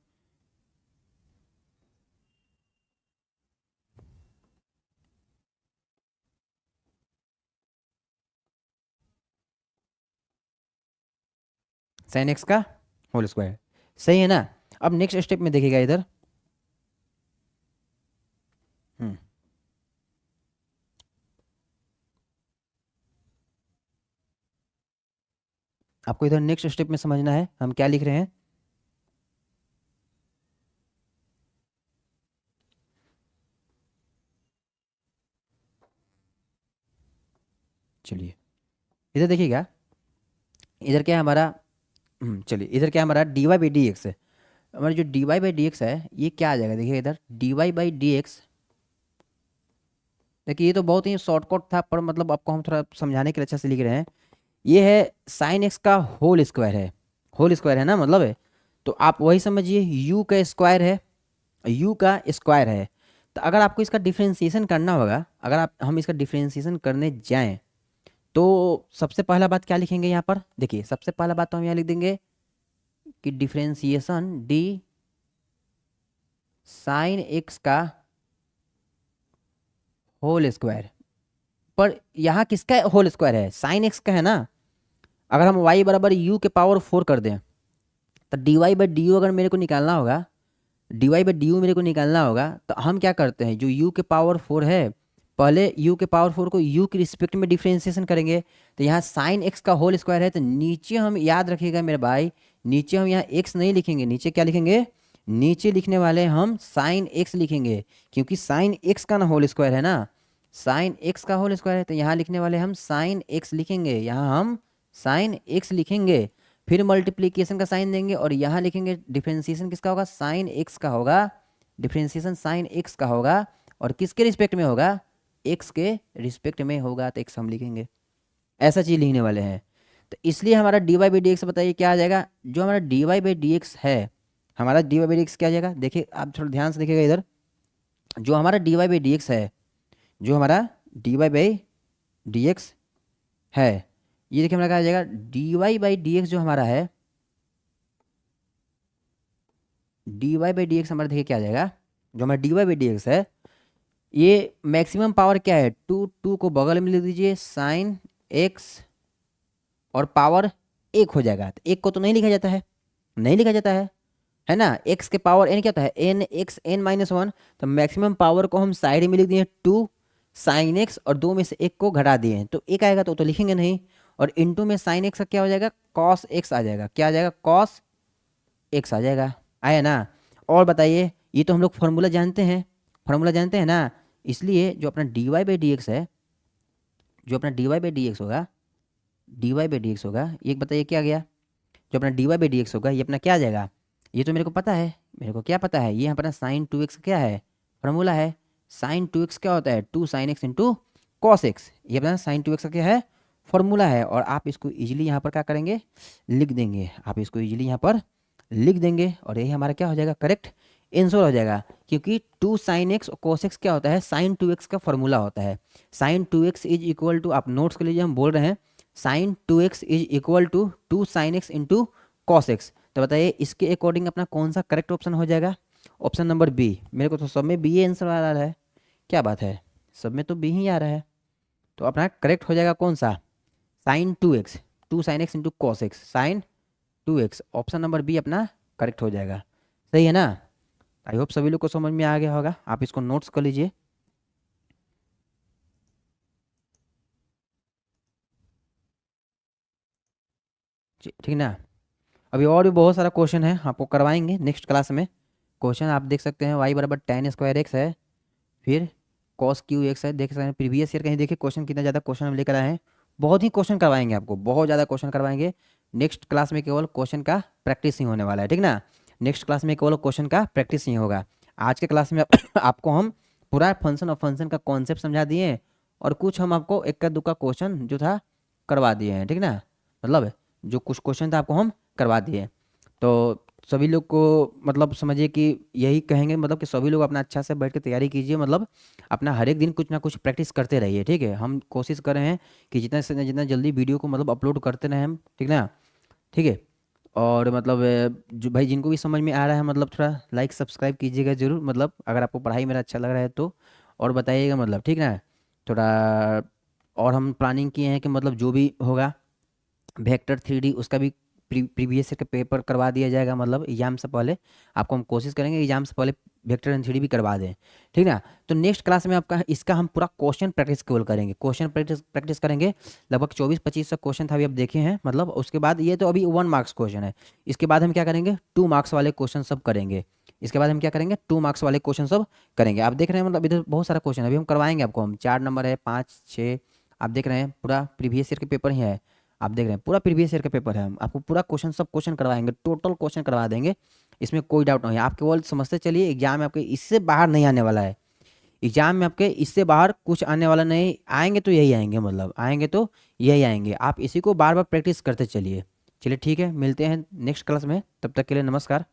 साइन एक्स का होल स्क्वायर, सही है ना। अब नेक्स्ट स्टेप में देखिएगा इधर, हम्म आपको इधर नेक्स्ट स्टेप में समझना है हम क्या लिख रहे हैं। चलिए इधर देखिएगा, इधर क्या है हमारा, चलिए इधर क्या है हमारा, d Y by D x है। हमारा जो d Y by D x है ये क्या आ जाएगा, देखिए इधर D Y by D x. देखिए ये तो बहुत ही शॉर्टकट था, पर मतलब आपको हम थोड़ा समझाने के लिए अच्छा से लिख रहे हैं। ये है साइन एक्स का होल स्क्वायर है, होल स्क्वायर है ना, मतलब है। तो आप वही समझिए यू का स्क्वायर है, यू का स्क्वायर है। तो अगर आपको इसका डिफ्रेंशिएशन करना होगा, अगर आप हम इसका डिफ्रेंशिएशन करने जाएं तो सबसे पहला बात क्या लिखेंगे यहाँ पर, देखिए सबसे पहला बात तो हम यहाँ लिख देंगे कि डिफ्रेंशिएशन डी साइन एक्स का होल स्क्वायर। पर यहाँ किसका होल स्क्वायर है, साइन एक्स का है ना। अगर हम y बराबर यू के पावर 4 कर दें तो D Y by D u अगर मेरे को निकालना होगा, D Y by D u मेरे को निकालना होगा, तो हम क्या करते हैं, जो u के पावर 4 है पहले u के पावर 4 को u के रिस्पेक्ट में डिफ्रेंशिएशन करेंगे। तो यहाँ साइन x का होल स्क्वायर है, तो नीचे हम याद रखिएगा मेरे भाई, नीचे हम यहाँ x नहीं लिखेंगे, नीचे क्या लिखेंगे, नीचे लिखने वाले हम साइन x लिखेंगे, क्योंकि साइन x का ना होल स्क्वायर है ना, साइन x का होल स्क्वायर है। तो यहाँ लिखने वाले हम साइन x लिखेंगे, यहाँ हम साइन x लिखेंगे, फिर मल्टीप्लीकेशन का साइन देंगे और यहाँ लिखेंगे डिफरेंशिएशन किसका होगा, साइन एक्स का होगा, डिफरेंशिएशन साइन एक्स का होगा, और किसके रिस्पेक्ट में होगा, एक्स के रिस्पेक्ट में होगा, तो एक्स हम लिखेंगे। ऐसा चीज़ लिखने वाले हैं। तो इसलिए हमारा d Y by D x बताइए क्या आ जाएगा, जो हमारा d Y by D x है, हमारा d Y by D x क्या आ जाएगा, देखिए आप थोड़ा ध्यान से देखिएगा इधर, जो हमारा d Y by D x है, जो हमारा d Y by D x है, ये देखिए हमारा क्या आ जाएगा, d Y by D x जो हमारा है, D Y by D x हमारा देखिए क्या आ जाएगा, जो हमारा d Y by D x है, ये मैक्सिमम पावर क्या है, टू, टू को बगल में लिख दीजिए साइन एक्स और पावर एक हो जाएगा। तो एक को तो नहीं लिखा जाता है, नहीं लिखा जाता है ना, एक्स के पावर एन क्या होता है, n x n minus one. तो मैक्सिमम पावर को हम साइड में लिख दिए टू साइन एक्स और दो में से एक को घटा दिए हैं, तो एक आएगा तो लिखेंगे नहीं, और इनटू में साइन एक्स का क्या हो जाएगा, कॉस एक्स आ जाएगा, क्या आ जाएगा, कॉस एक्स आ जाएगा, आया ना। और बताइए, ये तो हम लोग फॉर्मूला जानते हैं, फॉर्मूला जानते हैं ना, इसलिए जो अपना D Y by D x है, जो अपना D Y by D x होगा, D Y by D x होगा, ये बताइए क्या गया, जो अपना D Y by D x होगा ये अपना क्या आ जाएगा, ये तो मेरे को पता है, मेरे को क्या पता है, ये अपना साइन टू एक्स क्या है, फॉर्मूला है, साइन टू एक्स क्या होता है, two sine x into cos x, ये अपना साइन टू एक्स का क्या है, फॉर्मूला है। और आप इसको इजीली यहाँ पर क्या करेंगे, लिख देंगे, आप इसको इजीली यहाँ पर लिख देंगे, और यही हमारा क्या हो जाएगा, करेक्ट आंसर हो जाएगा, क्योंकि टू साइन एक्स और कोस एक्स क्या होता है, साइन टू एक्स का फॉर्मूला होता है। Sine two x is equal to, आप नोट्स के लिए हम बोल रहे हैं, sine two x is equal to two sine x into cos x. तो बताइए इसके अकॉर्डिंग अपना कौन सा करेक्ट ऑप्शन हो जाएगा, ऑप्शन नंबर बी। मेरे को तो सब में बी आंसर आ रहा है, क्या बात है, सब में तो बी ही आ रहा है, तो अपना करेक्ट हो जाएगा कौन सा, sine two x, two sine x into cos x, sine two x, option number B अपना करेक्ट हो जाएगा। सही है ना। आई होप सभी लोग को समझ में आ गया होगा, आप इसको नोट्स कर लीजिए। ठीक ना। अभी और भी बहुत सारा क्वेश्चन है, आपको करवाएंगे नेक्स्ट क्लास में। क्वेश्चन आप देख सकते हैं, वाई बराबर टेन स्क्वायर एक्स है, फिर कॉस क्यू एक्स है, देख सकते हैं प्रीवियस ईयर कहीं देखिए क्वेश्चन कितना ज़्यादा क्वेश्चन हम लेकर आए हैं, बहुत ही क्वेश्चन करवाएंगे आपको, बहुत ज़्यादा क्वेश्चन करवाएंगे। नेक्स्ट क्लास में केवल क्वेश्चन का प्रैक्टिस ही होने वाला है, ठीक ना। नेक्स्ट क्लास में केवल क्वेश्चन का प्रैक्टिस ही होगा। आज के क्लास में आपको हम पूरा फंक्शन और फंक्शन का कॉन्सेप्ट समझा दिए हैं, और कुछ हम आपको इक्का दुक्का क्वेश्चन जो था करवा दिए हैं, ठीक ना। मतलब जो कुछ क्वेश्चन था आपको हम करवा दिए। तो सभी लोग को मतलब समझिए कि यही कहेंगे, मतलब कि सभी लोग अपना अच्छा से बैठ के तैयारी कीजिए, मतलब अपना हर एक दिन कुछ ना कुछ प्रैक्टिस करते रहिए, ठीक है। हम कोशिश कर रहे हैं कि जितना से जितना जल्दी वीडियो को मतलब अपलोड करते रहें हम, ठीक ना, ठीक है। और मतलब जो भाई जिनको भी समझ में आ रहा है, मतलब थोड़ा लाइक सब्सक्राइब कीजिएगा ज़रूर, मतलब अगर आपको पढ़ाई मेरा अच्छा लग रहा है तो, और बताइएगा, मतलब ठीक ना थोड़ा। और हम प्लानिंग किए हैं कि मतलब जो भी होगा वेक्टर 3D उसका भी प्रीवियस ईयर का पेपर करवा दिया जाएगा, मतलब एग्जाम से पहले आपको हम कोशिश करेंगे एग्जाम से पहले वेक्टर एंड 3D भी करवा दें, ठीक ना। तो नेक्स्ट क्लास में आपका इसका हम पूरा क्वेश्चन प्रैक्टिस केवल करेंगे, क्वेश्चन प्रैक्टिस करेंगे। लगभग 24-25 का क्वेश्चन था, अभी आप देखे हैं, मतलब उसके बाद ये तो अभी 1 मार्क्स क्वेश्चन है, इसके बाद हम क्या करेंगे 2 मार्क्स वाले क्वेश्चन सब करेंगे, इसके बाद हम क्या करेंगे 2 मार्क्स वाले क्वेश्चन सब करेंगे। आप देख रहे हैं मतलब इधर बहुत सारा क्वेश्चन अभी हम करवाएंगे आपको, हम 4 नंबर है, 5, 6, आप देख रहे हैं पूरा प्रीवियस ईयर के पेपर ही है, आप देख रहे हैं पूरा प्रीवियस ईयर का पेपर है, हम आपको पूरा क्वेश्चन सब क्वेश्चन करवाएंगे, टोटल क्वेश्चन करवा देंगे, इसमें कोई डाउट नहीं है। आप केवल समझते चलिए एग्जाम में आपके इससे बाहर नहीं आने वाला है, एग्जाम में आपके इससे बाहर कुछ आने वाला नहीं, आएंगे तो यही आएंगे, मतलब आएंगे तो यही आएंगे, आप इसी को बार बार प्रैक्टिस करते चलिए। चलिए ठीक है, मिलते हैं नेक्स्ट क्लास में, तब तक के लिए नमस्कार।